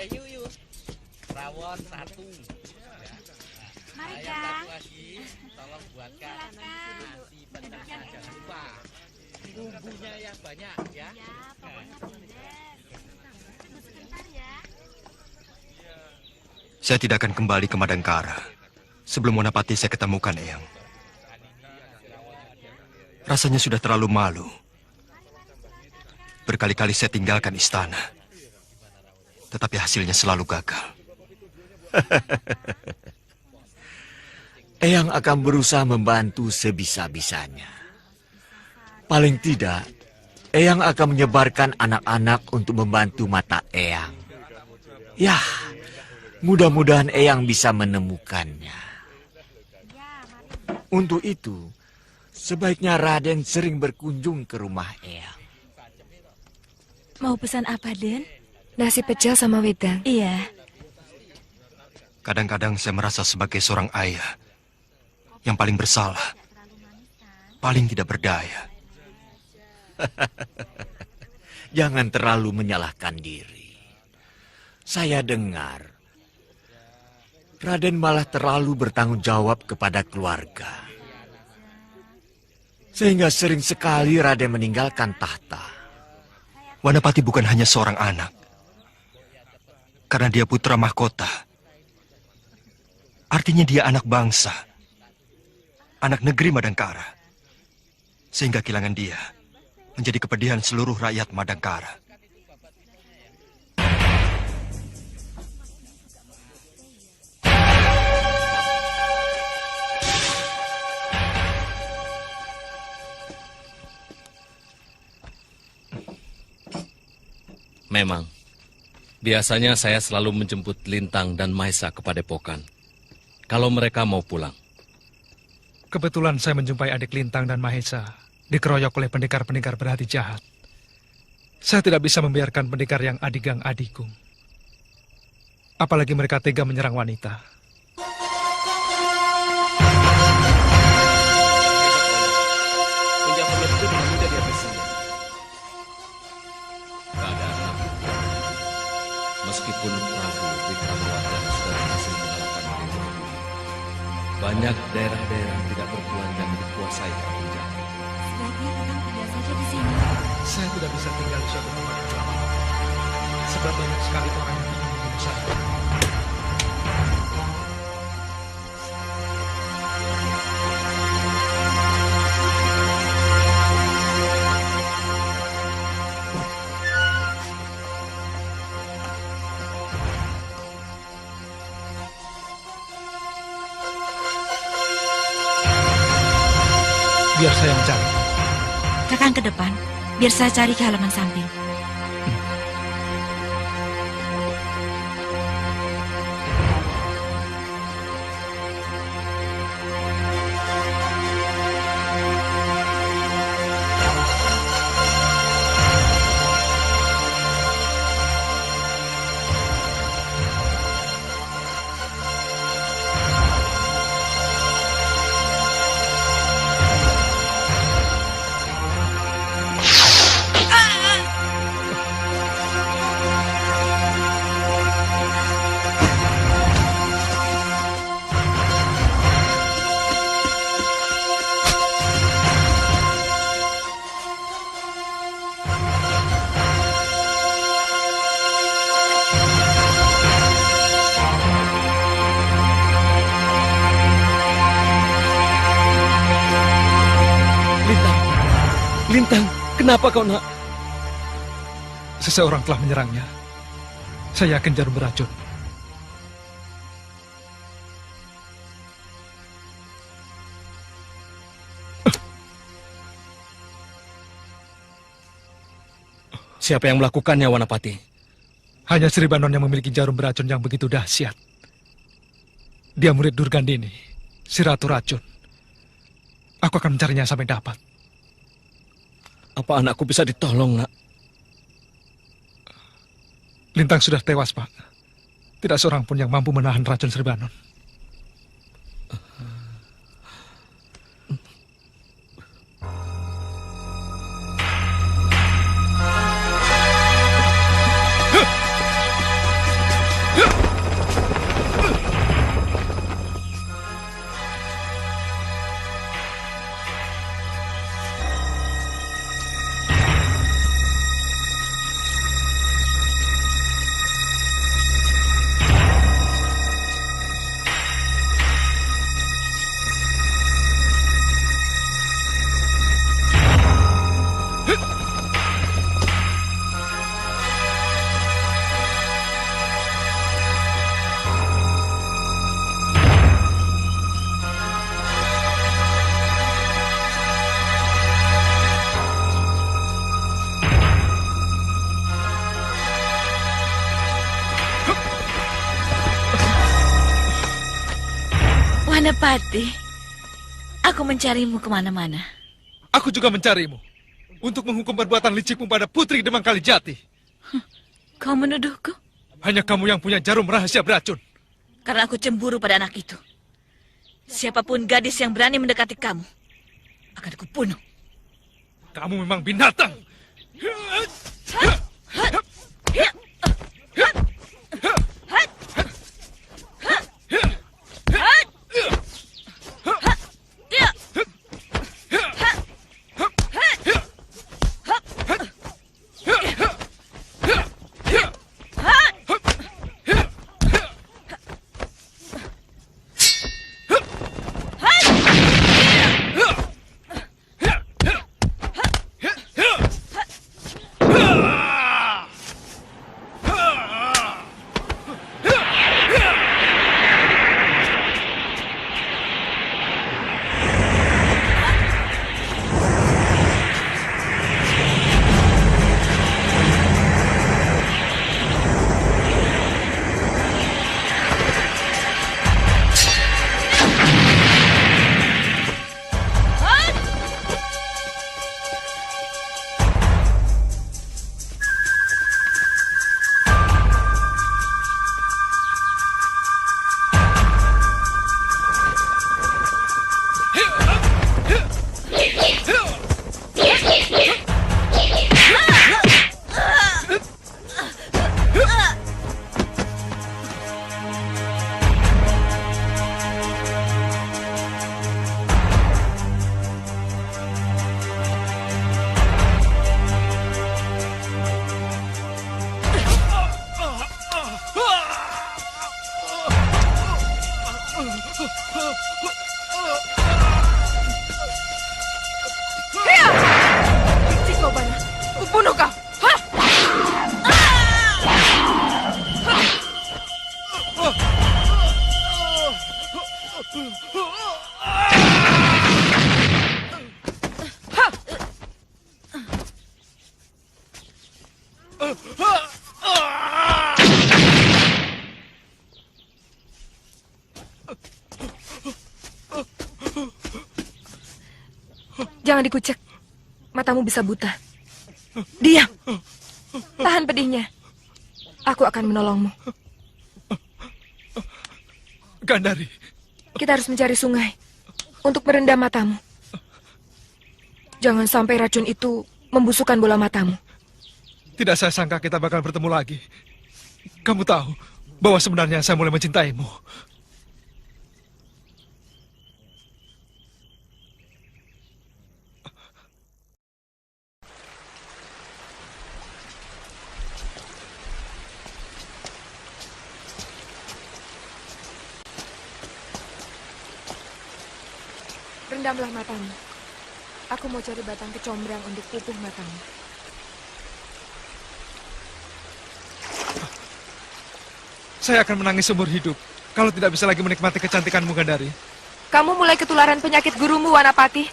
Speaker 14: Yuk. Rawon satu.
Speaker 4: Mari,
Speaker 14: Ayam satu lagi. Tolong buatkan nasi pecah jangan lupa. Bumbunya yang banyak ya.
Speaker 3: Saya tidak akan kembali ke Madangkara sebelum Wanapati saya ketemukan, Eyang. Rasanya sudah terlalu malu. Berkali-kali saya tinggalkan istana, tetapi hasilnya selalu gagal.
Speaker 5: Eyang akan berusaha membantu sebisa-bisanya. Paling tidak, Eyang akan menyebarkan anak-anak untuk membantu mata Eyang. Ya, mudah-mudahan Eyang bisa menemukannya. Untuk itu, sebaiknya Raden sering berkunjung ke rumah Eyang.
Speaker 4: Mau pesan apa, Den?
Speaker 6: Nasi pecel sama wedang.
Speaker 4: Iya.
Speaker 3: Kadang-kadang saya merasa sebagai seorang ayah yang paling bersalah, paling tidak berdaya.
Speaker 5: Jangan terlalu menyalahkan diri. Saya dengar Raden malah terlalu bertanggung jawab kepada keluarga. Sehingga sering sekali Raden meninggalkan tahta.
Speaker 3: Wanapati bukan hanya seorang anak. Karena dia putra mahkota. Artinya dia anak bangsa. Anak negeri Madangkara. Sehingga kehilangan dia menjadi kepedihan seluruh rakyat Madangkara.
Speaker 13: Memang, biasanya saya selalu menjemput Lintang dan Mahesa ke Padepokan. Kalau mereka mau pulang.
Speaker 7: Kebetulan saya menjumpai adik Lintang dan Mahesa dikeroyok oleh pendekar-pendekar berhati jahat. Saya tidak bisa membiarkan pendekar yang adigang adikung. Apalagi mereka tega menyerang wanita.
Speaker 11: Penjahat itu dengan mudah dihabisinya.
Speaker 13: Keadaan meskipun Prabu Wikramawardhana sudah Banyak daerah-daerah tidak bertuan yang dikuasai orang penjara.
Speaker 4: Sebaiknya Kakang tinggal saja di sini.
Speaker 7: Saya tidak bisa tinggal di suatu tempat yang lama. Sebab banyak sekali orang yang ingin membunuh saya. Biar saya mencari.
Speaker 4: Kakang ke depan, biar saya cari ke halaman samping.
Speaker 12: Lintang, kenapa kau nak?
Speaker 7: Seseorang telah menyerangnya. Saya yakin jarum beracun.
Speaker 13: Siapa yang melakukannya, Wanapati?
Speaker 7: Hanya Sri Banon yang memiliki jarum beracun yang begitu dahsyat. Dia murid Durgandini, si Ratu Racun. Aku akan mencarinya sampai dapat.
Speaker 12: Apa anakku bisa ditolong, nak?
Speaker 7: Lintang sudah tewas, Pak. Tidak seorang pun yang mampu menahan racun Sri Banon.
Speaker 4: Wanapati, aku mencarimu kemana-mana.
Speaker 7: Aku juga mencarimu. Untuk menghukum perbuatan licikmu pada Putri Demang Kalijati.
Speaker 4: Kau menuduhku?
Speaker 7: Hanya kamu yang punya jarum rahasia beracun.
Speaker 4: Karena aku cemburu pada anak itu. Siapapun gadis yang berani mendekati kamu, akan aku bunuh.
Speaker 7: Kamu memang binatang.
Speaker 6: Hiya! Benci kau, Bana. Kubunuh kau. Hah? Jangan dikucek. Matamu bisa buta. Diam. Tahan pedihnya. Aku akan menolongmu.
Speaker 7: Gandari.
Speaker 6: Kita harus mencari sungai untuk merendam matamu. Jangan sampai racun itu membusukkan bola matamu.
Speaker 7: Tidak saya sangka kita bakal bertemu lagi. Kamu tahu bahwa sebenarnya saya mulai mencintaimu.
Speaker 6: Rendamlah matamu. Aku mau cari batang kecombrang untuk pupuh matamu.
Speaker 7: Saya akan menangis seumur hidup kalau tidak bisa lagi menikmati kecantikanmu, Gandari.
Speaker 6: Kamu mulai ketularan penyakit gurumu, Wanapati.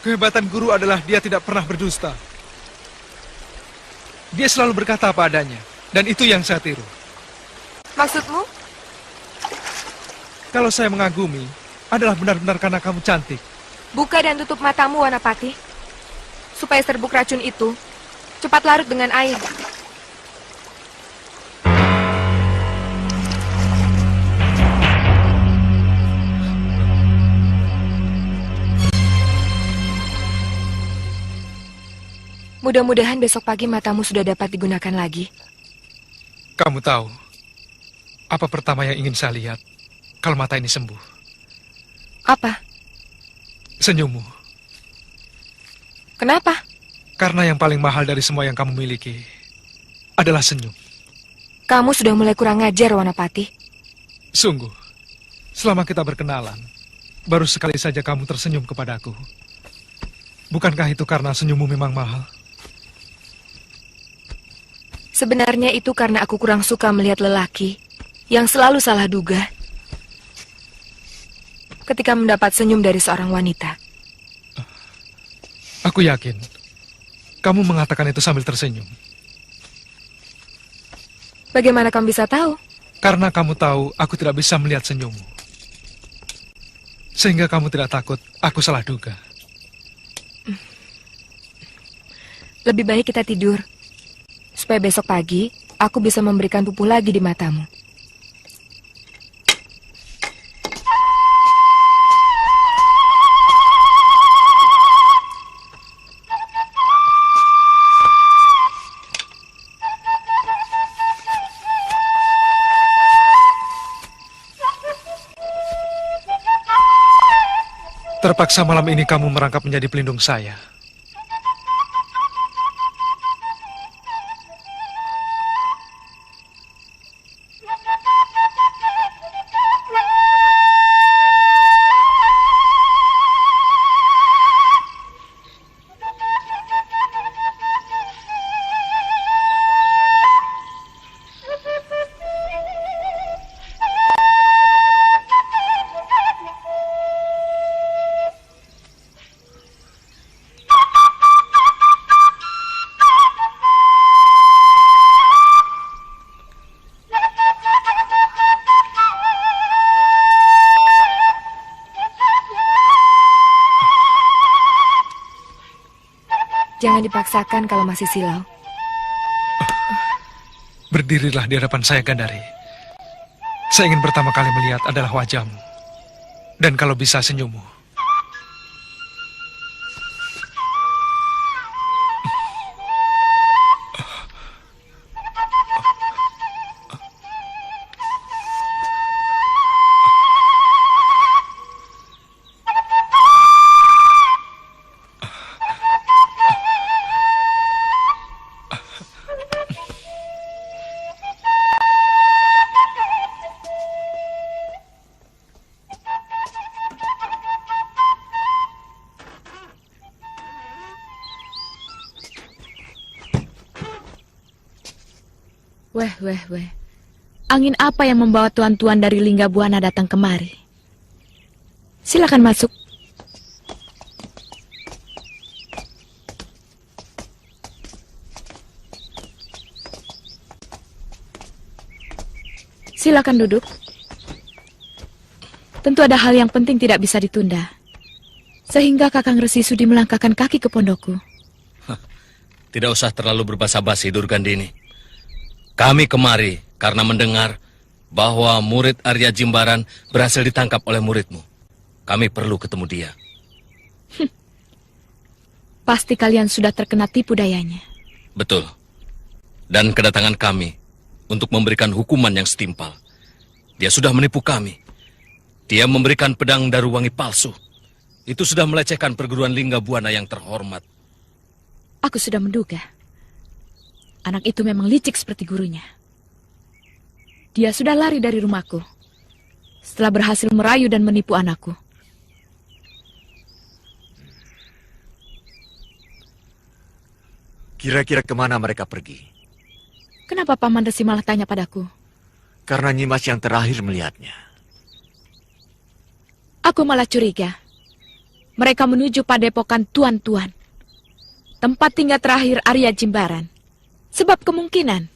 Speaker 7: Kehebatan guru adalah dia tidak pernah berdusta. Dia selalu berkata apa adanya, dan itu yang saya tiru.
Speaker 6: Maksudmu?
Speaker 7: Kalau saya mengagumi, adalah benar-benar karena kamu cantik.
Speaker 6: Buka dan tutup matamu, Wanapati. Supaya serbuk racun itu cepat larut dengan air. Mudah-mudahan besok pagi matamu sudah dapat digunakan lagi.
Speaker 7: Kamu tahu, apa pertama yang ingin saya lihat kalau mata ini sembuh?
Speaker 6: Apa?
Speaker 7: Senyummu.
Speaker 6: Kenapa?
Speaker 7: Karena yang paling mahal dari semua yang kamu miliki adalah senyum.
Speaker 6: Kamu sudah mulai kurang ngajar, Wanapati.
Speaker 7: Sungguh, selama kita berkenalan, baru sekali saja kamu tersenyum kepadaku. Bukankah itu karena senyummu memang mahal?
Speaker 6: Sebenarnya itu karena aku kurang suka melihat lelaki yang selalu salah duga ketika mendapat senyum dari seorang wanita.
Speaker 7: Aku yakin kamu mengatakan itu sambil tersenyum.
Speaker 6: Bagaimana kamu bisa tahu?
Speaker 7: Karena kamu tahu aku tidak bisa melihat senyummu. Sehingga kamu tidak takut aku salah duga.
Speaker 6: Lebih baik kita tidur, supaya besok pagi aku bisa memberikan pupuh lagi di matamu.
Speaker 7: Terpaksa malam ini kamu merangkap menjadi pelindung saya.
Speaker 6: Jangan dipaksakan kalau masih silau.
Speaker 7: Berdirilah di hadapan saya, Gandari. Saya ingin pertama kali melihat adalah wajahmu. Dan kalau bisa senyummu.
Speaker 9: Weh. Angin apa yang membawa tuan-tuan dari Linggabuana datang kemari? Silakan masuk. Silakan duduk. Tentu ada hal yang penting tidak bisa ditunda. Sehingga Kakang Resi Sudi melangkahkan kaki ke pondokku.
Speaker 16: Tidak usah terlalu berbasa-basi, Durgandini. Kami kemari karena mendengar bahwa murid Arya Jimbaran berhasil ditangkap oleh muridmu. Kami perlu ketemu dia.
Speaker 9: Pasti kalian sudah terkena tipu dayanya.
Speaker 16: Betul. Dan kedatangan kami untuk memberikan hukuman yang setimpal. Dia sudah menipu kami. Dia memberikan pedang Daruwangi palsu. Itu sudah melecehkan perguruan Linggabuana yang terhormat.
Speaker 9: Aku sudah menduga. Anak itu memang licik seperti gurunya. Dia sudah lari dari rumahku setelah berhasil merayu dan menipu anakku.
Speaker 5: Kira-kira kemana mereka pergi?
Speaker 9: Kenapa Paman Resi malah tanya padaku?
Speaker 5: Karena Nyimas yang terakhir melihatnya.
Speaker 9: Aku malah curiga. Mereka menuju padepokan tuan-tuan. Tempat tinggal terakhir Arya Jimbaran. Sebab kemungkinan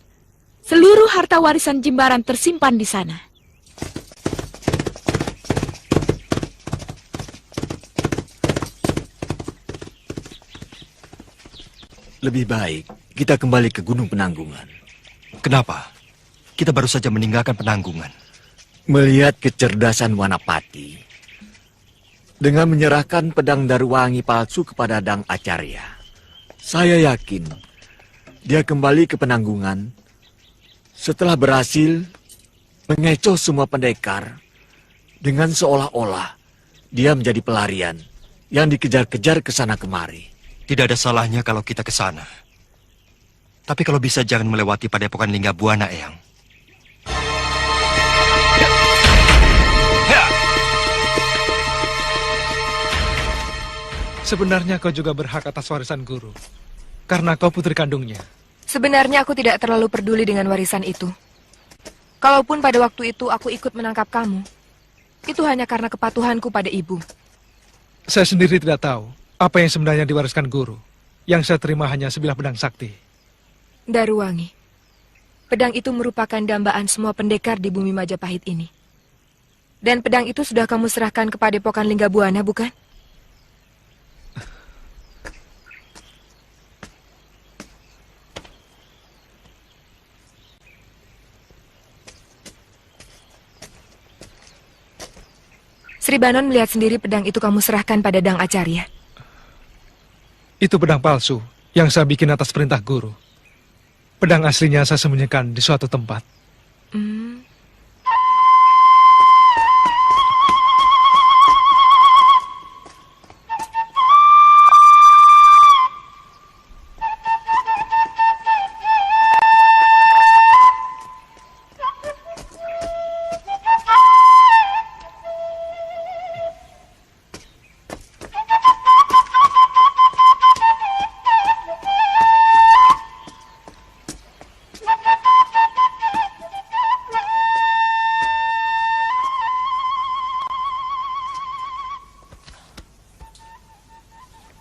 Speaker 9: seluruh harta warisan Jimbaran tersimpan di sana.
Speaker 5: Lebih baik kita kembali ke Gunung Penanggungan.
Speaker 3: Kenapa? Kita baru saja meninggalkan Penanggungan.
Speaker 5: Melihat kecerdasan Wanapati dengan menyerahkan pedang Daruwangi palsu kepada Dang Acarya, saya yakin dia kembali ke Penanggungan setelah berhasil mengecoh semua pendekar dengan seolah-olah dia menjadi pelarian yang dikejar-kejar ke sana kemari.
Speaker 3: Tidak ada salahnya kalau kita ke sana. Tapi kalau bisa jangan melewati padepokan Linggabuana, Eyang.
Speaker 7: Sebenarnya kau juga berhak atas warisan guru. Karena kau putri kandungnya.
Speaker 6: Sebenarnya aku tidak terlalu peduli dengan warisan itu. Kalaupun pada waktu itu aku ikut menangkap kamu, itu hanya karena kepatuhanku pada ibu.
Speaker 7: Saya sendiri tidak tahu apa yang sebenarnya diwariskan guru. Yang saya terima hanya sebilah pedang sakti.
Speaker 6: Daruwangi. Pedang itu merupakan dambaan semua pendekar di bumi Majapahit ini. Dan pedang itu sudah kamu serahkan ke padepokan Linggabuana, bukan? Sri Banon melihat sendiri pedang itu kamu serahkan pada Dang Acarya.
Speaker 7: Itu pedang palsu yang saya bikin atas perintah guru. Pedang aslinya saya sembunyikan di suatu tempat.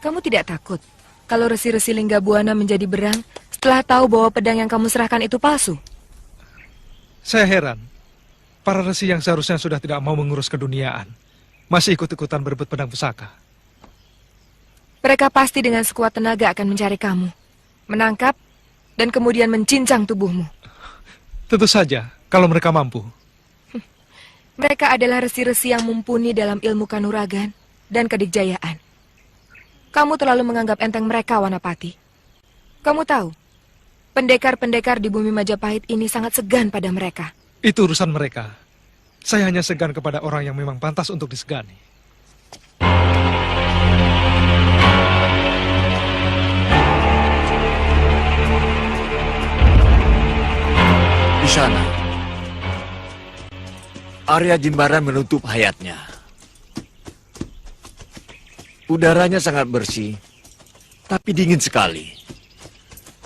Speaker 6: Kamu tidak takut kalau resi-resi Linggabuana menjadi berang setelah tahu bahwa pedang yang kamu serahkan itu palsu?
Speaker 7: Saya heran. Para resi yang seharusnya sudah tidak mau mengurus keduniaan masih ikut-ikutan berebut pedang pusaka.
Speaker 6: Mereka pasti dengan sekuat tenaga akan mencari kamu, menangkap, dan kemudian mencincang tubuhmu.
Speaker 7: Tentu saja, kalau mereka mampu.
Speaker 6: Mereka adalah resi-resi yang mumpuni dalam ilmu kanuragan dan kedikjayaan. Kamu terlalu menganggap enteng mereka, Wanapati. Kamu tahu, pendekar-pendekar di bumi Majapahit ini sangat segan pada mereka.
Speaker 7: Itu urusan mereka. Saya hanya segan kepada orang yang memang pantas untuk disegani.
Speaker 5: Di sana, Arya Jimbaran menutup hayatnya. Udaranya sangat bersih, tapi dingin sekali.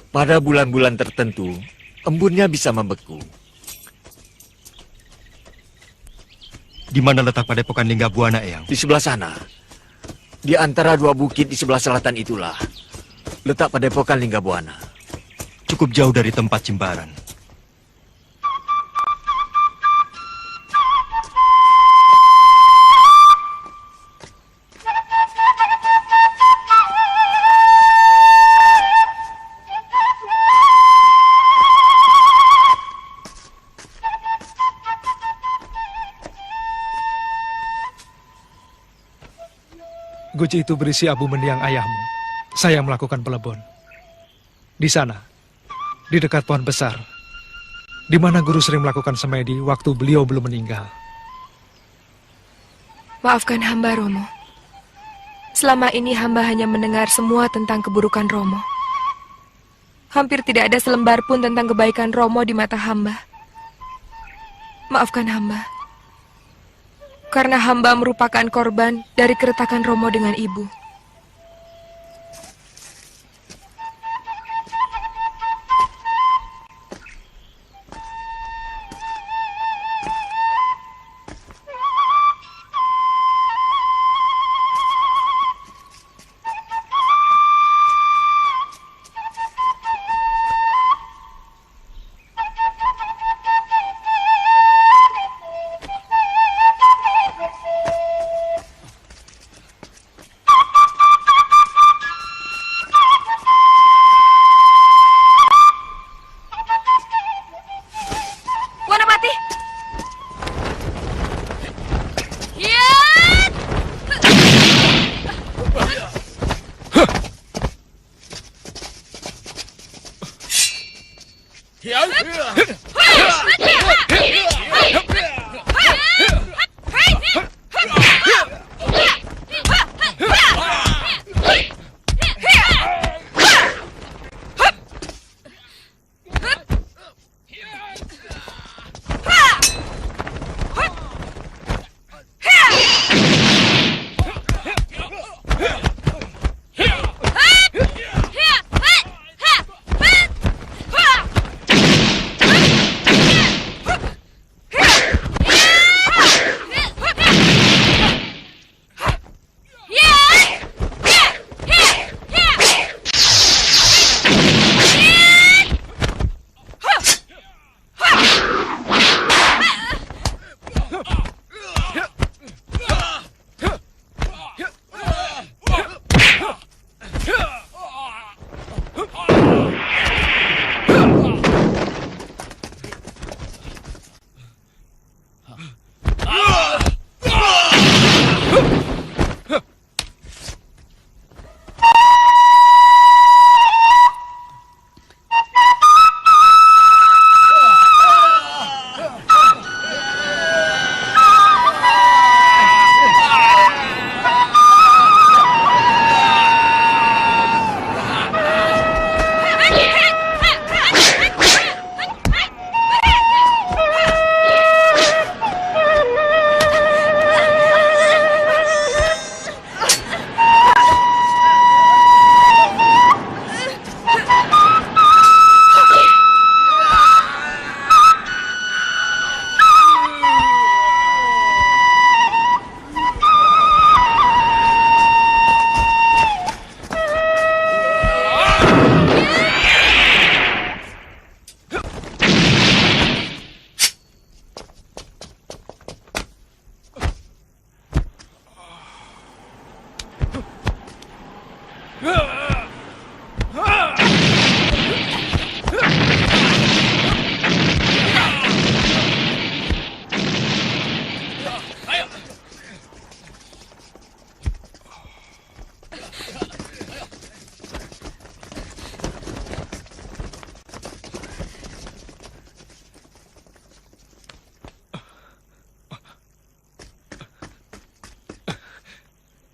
Speaker 5: Pada bulan-bulan tertentu, embunnya bisa membeku.
Speaker 3: Di mana letak padepokan Linggabuana, Eyang?
Speaker 5: Di sebelah sana. Di antara dua bukit di sebelah selatan itulah letak padepokan Linggabuana.
Speaker 3: Cukup jauh dari tempat Jimbaran.
Speaker 7: Guci itu berisi abu mendiang ayahmu. Saya melakukan pelebon. Di sana, di dekat pohon besar, di mana guru sering melakukan semedi waktu beliau belum meninggal.
Speaker 6: Maafkan hamba, Romo. Selama ini hamba hanya mendengar semua tentang keburukan Romo. Hampir tidak ada selembar pun tentang kebaikan Romo di mata hamba. Maafkan hamba. Karena hamba merupakan korban dari keretakan Romo dengan ibu.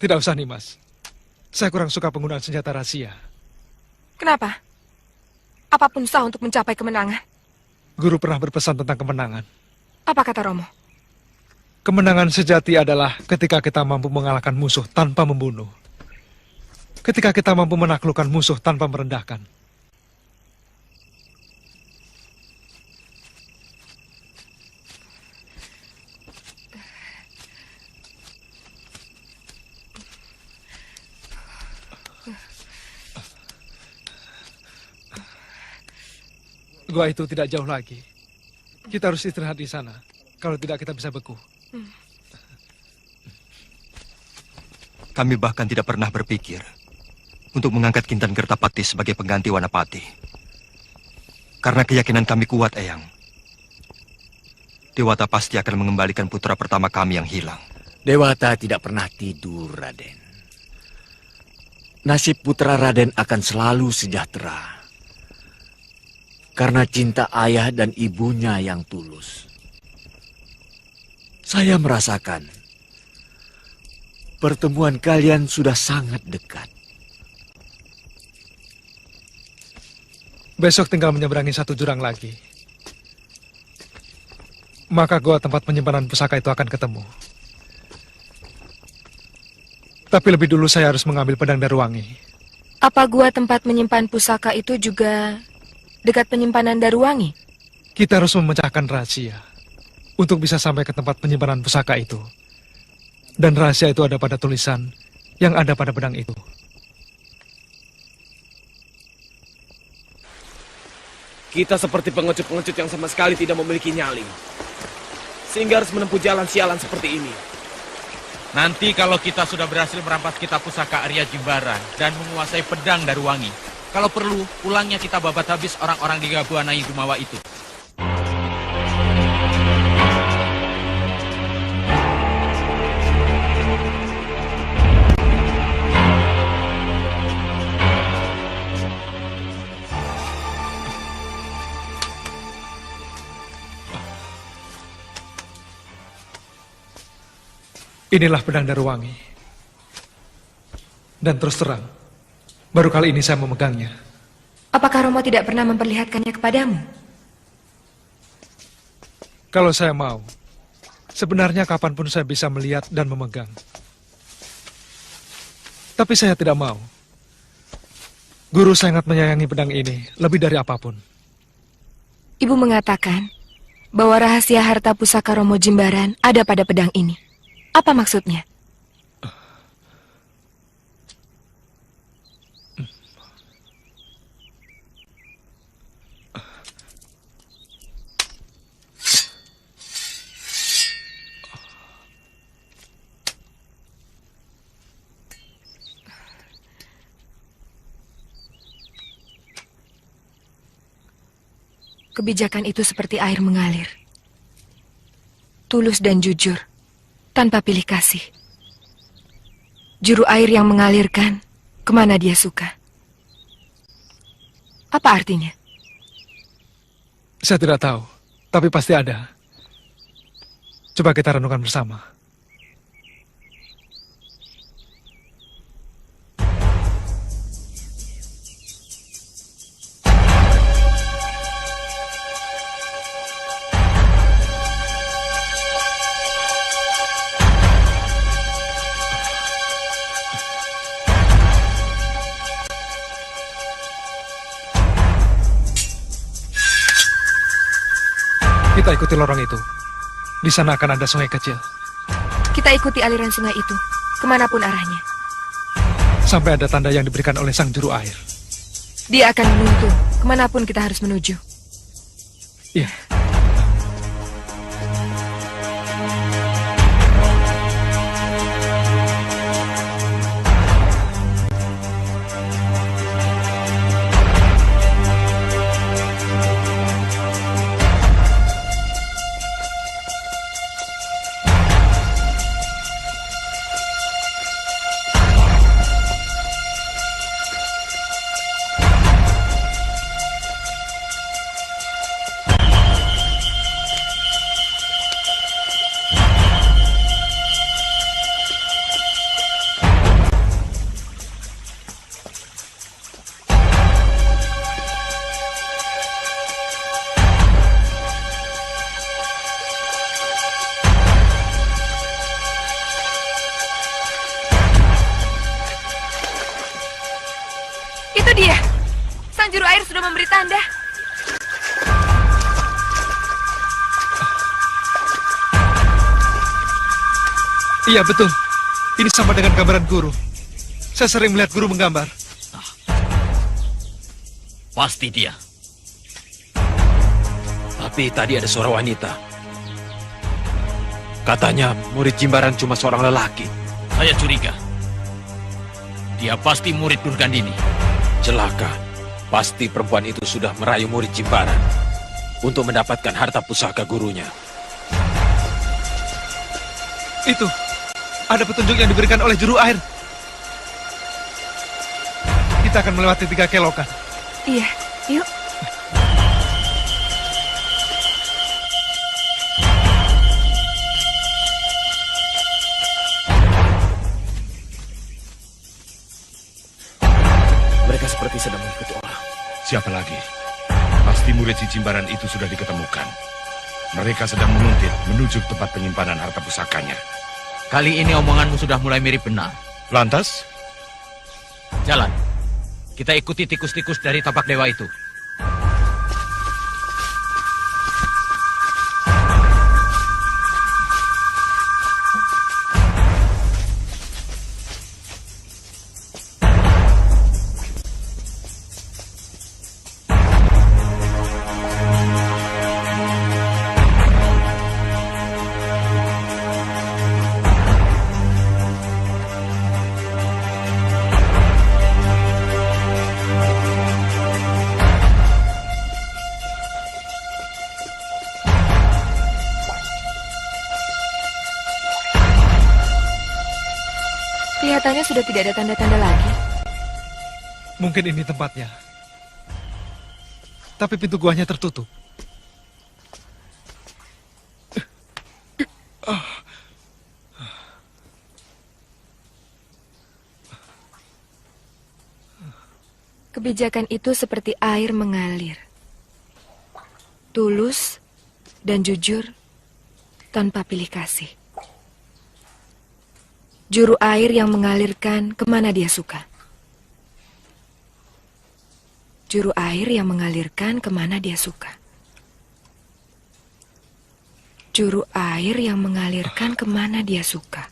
Speaker 7: Tidak usah nih, Mas. Saya kurang suka penggunaan senjata rahasia.
Speaker 6: Kenapa? Apapun sah untuk mencapai kemenangan.
Speaker 7: Guru pernah berpesan tentang kemenangan.
Speaker 6: Apa kata Romo?
Speaker 7: Kemenangan sejati adalah ketika kita mampu mengalahkan musuh tanpa membunuh. Ketika kita mampu menaklukkan musuh tanpa merendahkan. Gua itu tidak jauh lagi. Kita harus istirahat di sana. Kalau tidak kita bisa beku.
Speaker 3: Kami bahkan tidak pernah berpikir untuk mengangkat Kintan Kertapati sebagai pengganti Wanapati. Karena keyakinan kami kuat, Eyang. Dewata pasti akan mengembalikan putra pertama kami yang hilang.
Speaker 5: Dewata tidak pernah tidur, Raden. Nasib putra Raden akan selalu sejahtera. Karena cinta ayah dan ibunya yang tulus. Saya merasakan pertemuan kalian sudah sangat dekat.
Speaker 7: Besok tinggal menyeberangi satu jurang lagi. Maka gua tempat penyimpanan pusaka itu akan ketemu. Tapi lebih dulu saya harus mengambil pedang Daruwangi.
Speaker 6: Apa gua tempat menyimpan pusaka itu juga dekat penyimpanan Daruwangi?
Speaker 7: Kita harus memecahkan rahasia untuk bisa sampai ke tempat penyimpanan pusaka itu. Dan rahasia itu ada pada tulisan yang ada pada pedang itu.
Speaker 1: Kita seperti pengecut-pengecut yang sama sekali tidak memiliki nyali. Sehingga harus menempuh jalan sialan seperti ini.
Speaker 11: Nanti kalau kita sudah berhasil merampas kitab pusaka Arya Jimbaran dan menguasai pedang Daruwangi, kalau perlu, pulangnya kita babat habis orang-orang di Gabuanai Dumawa itu.
Speaker 7: Inilah pedang Daruwangi. Dan terus terang, baru kali ini saya memegangnya.
Speaker 6: Apakah Romo tidak pernah memperlihatkannya kepadamu?
Speaker 7: Kalau saya mau, sebenarnya kapanpun saya bisa melihat dan memegang. Tapi saya tidak mau. Guru sangat menyayangi pedang ini, lebih dari apapun.
Speaker 6: Ibu mengatakan bahwa rahasia harta pusaka Romo Jimbaran ada pada pedang ini. Apa maksudnya? Kebijakan itu seperti air mengalir. Tulus dan jujur. Tanpa pilih kasih. Juru air yang mengalirkan kemana dia suka. Apa artinya?
Speaker 7: Saya tidak tahu, tapi pasti ada. Coba kita renungkan bersama. Kita ikuti lorong itu. Di sana akan ada sungai kecil.
Speaker 6: Kita ikuti aliran sungai itu, kemanapun arahnya.
Speaker 7: Sampai ada tanda yang diberikan oleh sang juru air.
Speaker 6: Dia akan menuntun kemanapun kita harus menuju.
Speaker 7: Iya.
Speaker 6: Itu dia. Sang juru air sudah memberi tanda.
Speaker 7: Iya, betul. Ini sama dengan gambaran guru. Saya sering melihat guru menggambar.
Speaker 16: Pasti dia.
Speaker 2: Tapi tadi ada suara wanita. Katanya murid Jimbaran cuma seorang lelaki.
Speaker 11: Saya curiga. Dia pasti murid Durgandini.
Speaker 2: Celaka. Pasti perempuan itu sudah merayu murid Jimbaran untuk mendapatkan harta pusaka gurunya.
Speaker 7: Itu, ada petunjuk yang diberikan oleh juru air. Kita akan melewati 3 kelokan.
Speaker 6: Iya, yuk.
Speaker 1: Mereka seperti sedang mengikuti orang.
Speaker 10: Siapa lagi? Pasti murid si Jimbaran itu sudah diketemukan. Mereka sedang menguntit menuju tempat penyimpanan harta pusakanya.
Speaker 11: Kali ini omonganmu sudah mulai mirip benar.
Speaker 10: Lantas?
Speaker 11: Jalan. Kita ikuti tikus-tikus dari tapak dewa itu.
Speaker 6: Kelihatannya sudah tidak ada tanda-tanda lagi.
Speaker 7: Mungkin ini tempatnya. Tapi pintu guanya tertutup.
Speaker 6: Kebijakan itu seperti air mengalir. Tulus dan jujur tanpa pilih kasih. Juru air yang mengalirkan kemana dia suka. Juru air yang mengalirkan kemana dia suka. Juru air yang mengalirkan kemana dia suka.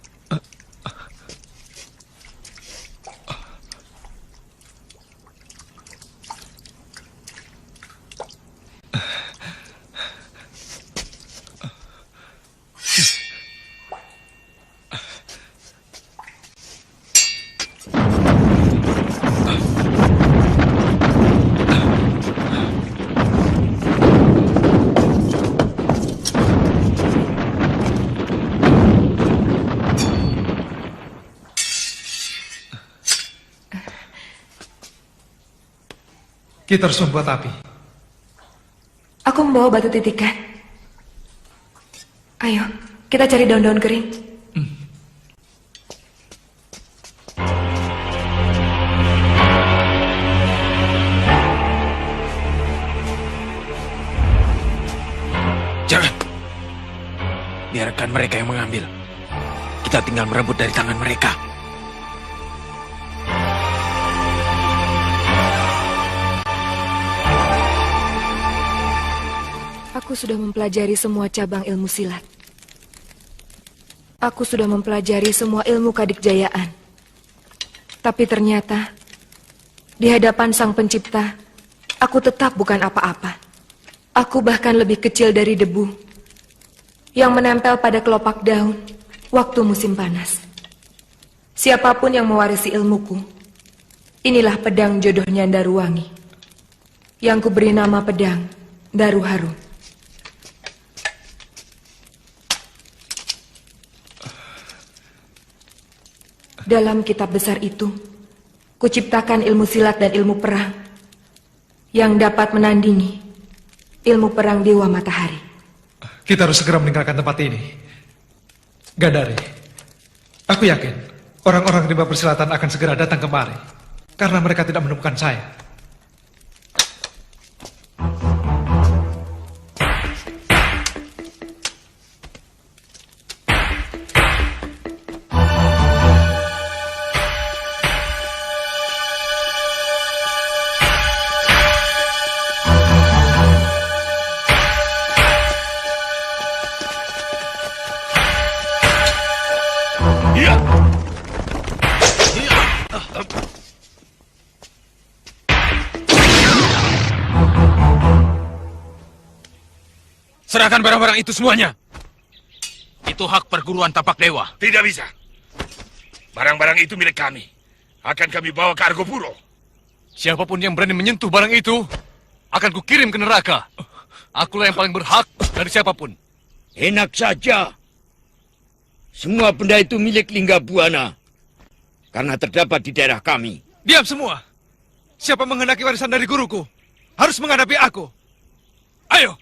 Speaker 7: Kita harus membuat api.
Speaker 6: Aku membawa batu titikan. Ayo, kita cari daun-daun kering.
Speaker 2: Jangan. Biarkan mereka yang mengambil. Kita tinggal merebut dari tangan mereka.
Speaker 6: Aku sudah mempelajari semua cabang ilmu silat. Aku sudah mempelajari semua ilmu kadikjayaan. Tapi ternyata, di hadapan Sang Pencipta, aku tetap bukan apa-apa. Aku bahkan lebih kecil dari debu yang menempel pada kelopak daun waktu musim panas. Siapapun yang mewarisi ilmuku, inilah pedang jodohnya Daruwangi, yang kuberi nama pedang Daru Harum. Dalam kitab besar itu, kuciptakan ilmu silat dan ilmu perang yang dapat menandingi ilmu perang Dewa Matahari.
Speaker 7: Kita harus segera meninggalkan tempat ini. Gadari, aku yakin orang-orang rimba persilatan akan segera datang kemari karena mereka tidak menemukan saya.
Speaker 2: Serahkan barang-barang itu semuanya. Itu hak perguruan tapak dewa.
Speaker 10: Tidak bisa. Barang-barang itu milik kami. Akan kami bawa ke Argopuro.
Speaker 13: Siapapun yang berani menyentuh barang itu, akan kukirim ke neraka. Akulah yang paling berhak dari siapapun.
Speaker 12: Enak saja. Semua benda itu milik Linggabuana. Karena terdapat di daerah kami.
Speaker 7: Diam semua. Siapa menghendaki warisan dari guruku, harus menghadapi aku. Ayo.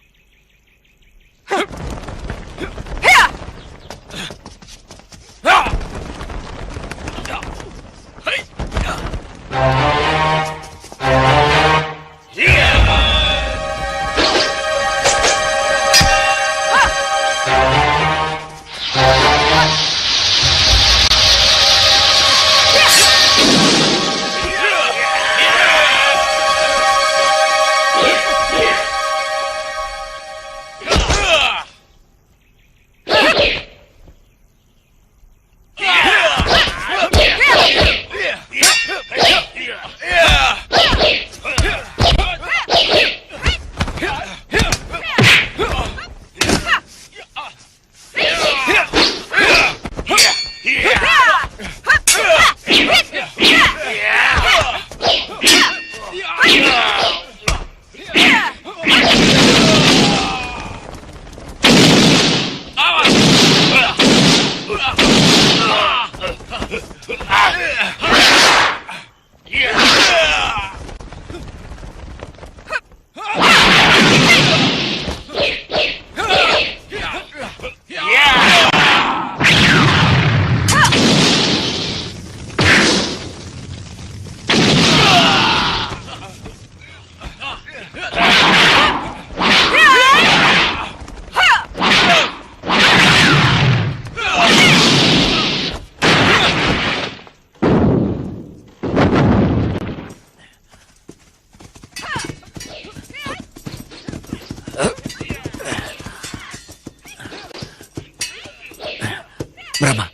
Speaker 12: Brahma.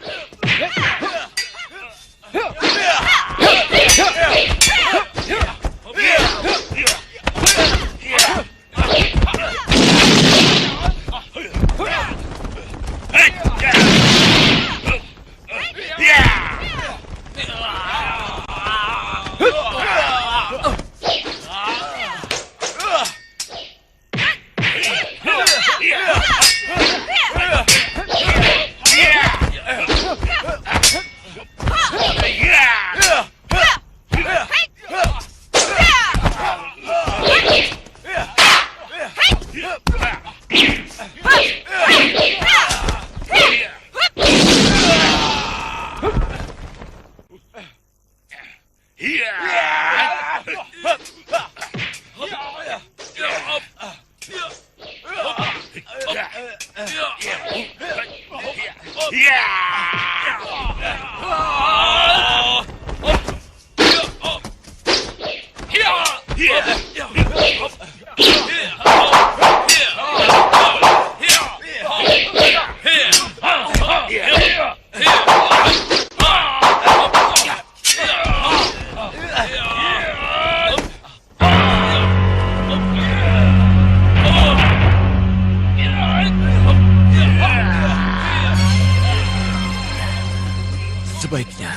Speaker 5: Sebaiknya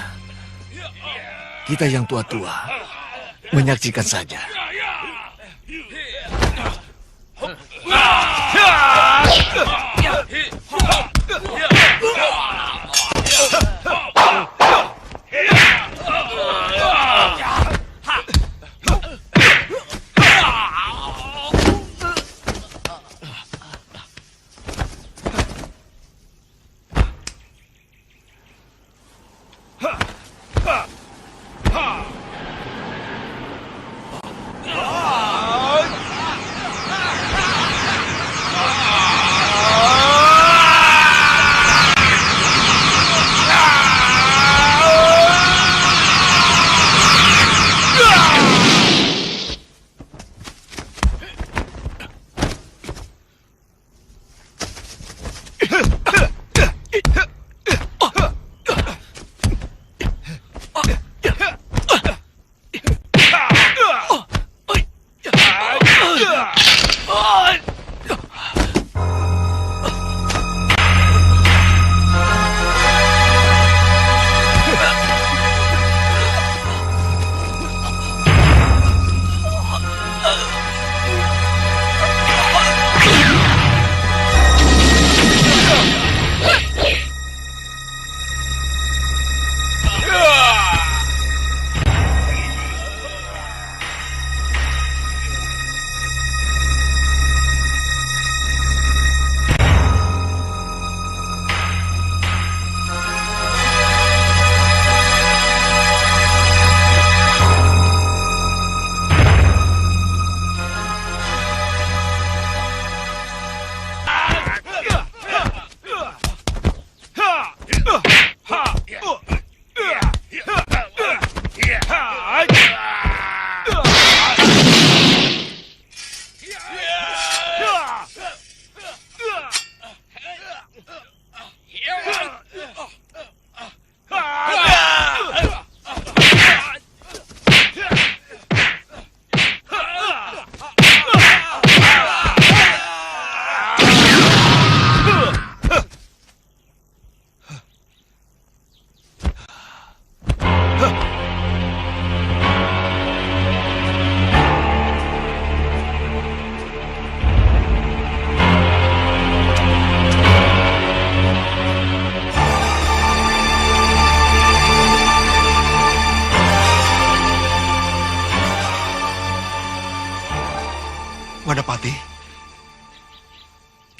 Speaker 5: kita yang tua-tua menyaksikan saja.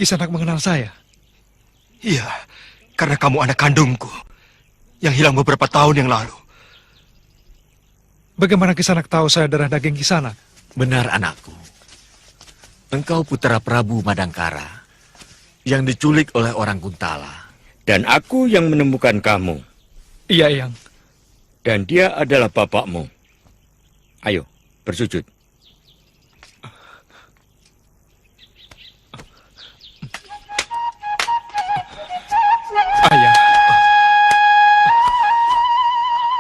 Speaker 7: Kisanak mengenal saya?
Speaker 3: Iya, karena kamu anak kandungku yang hilang beberapa tahun yang lalu.
Speaker 7: Bagaimana Kisanak tahu saya darah daging Kisanak?
Speaker 5: Benar anakku. Engkau putra Prabu Madangkara yang diculik oleh orang Kuntala.
Speaker 12: Dan aku yang menemukan kamu.
Speaker 7: Iya, Eyang.
Speaker 12: Dan dia adalah bapakmu. Ayo, bersujud.
Speaker 7: Ayah.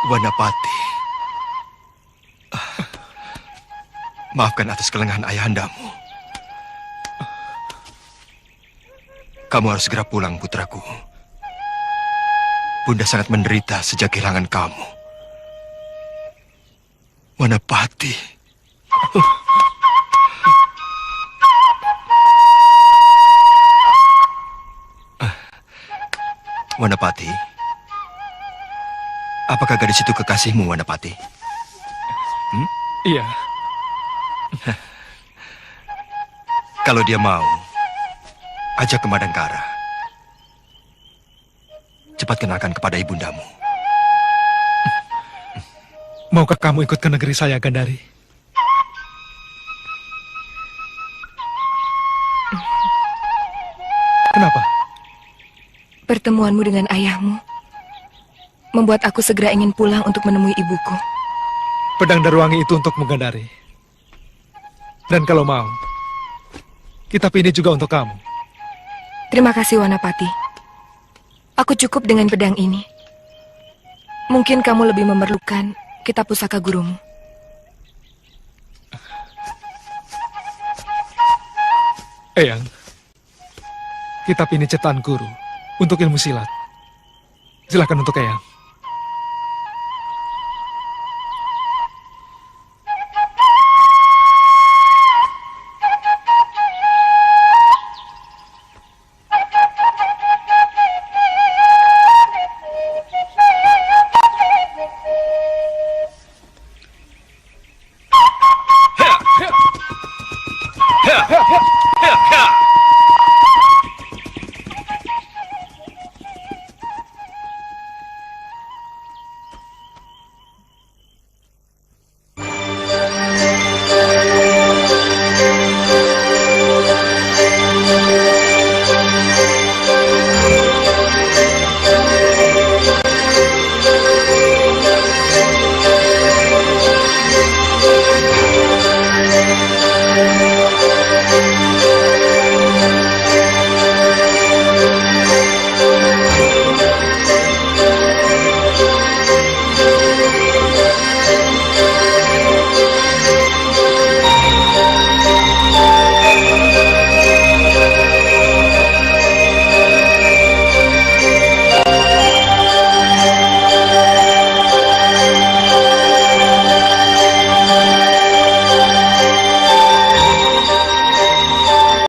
Speaker 3: Wanapati. Maafkan atas kelengahan ayahandamu. Kamu harus segera pulang, putraku. Bunda sangat menderita sejak kehilangan kamu. Wanapati. Wanapati. Apakah gadis itu kekasihmu, Wanapati?
Speaker 7: Iya.
Speaker 3: Kalau dia mau, ajak ke Madangkara. Cepat kenalkan kepada ibundamu.
Speaker 7: Maukah kamu ikut ke negeri saya, Gandari? Kenapa?
Speaker 6: Pertemuanmu dengan ayahmu membuat aku segera ingin pulang untuk menemui ibuku.
Speaker 7: Pedang Daruwangi itu untuk Gandari. Dan kalau mau, kitab ini juga untuk kamu.
Speaker 6: Terima kasih, Wanapati. Aku cukup dengan pedang ini. Mungkin kamu lebih memerlukan kitab pusaka gurumu.
Speaker 7: Eyang, kitab ini cetakan guru untuk ilmu silat. Silakan untuk Eyang.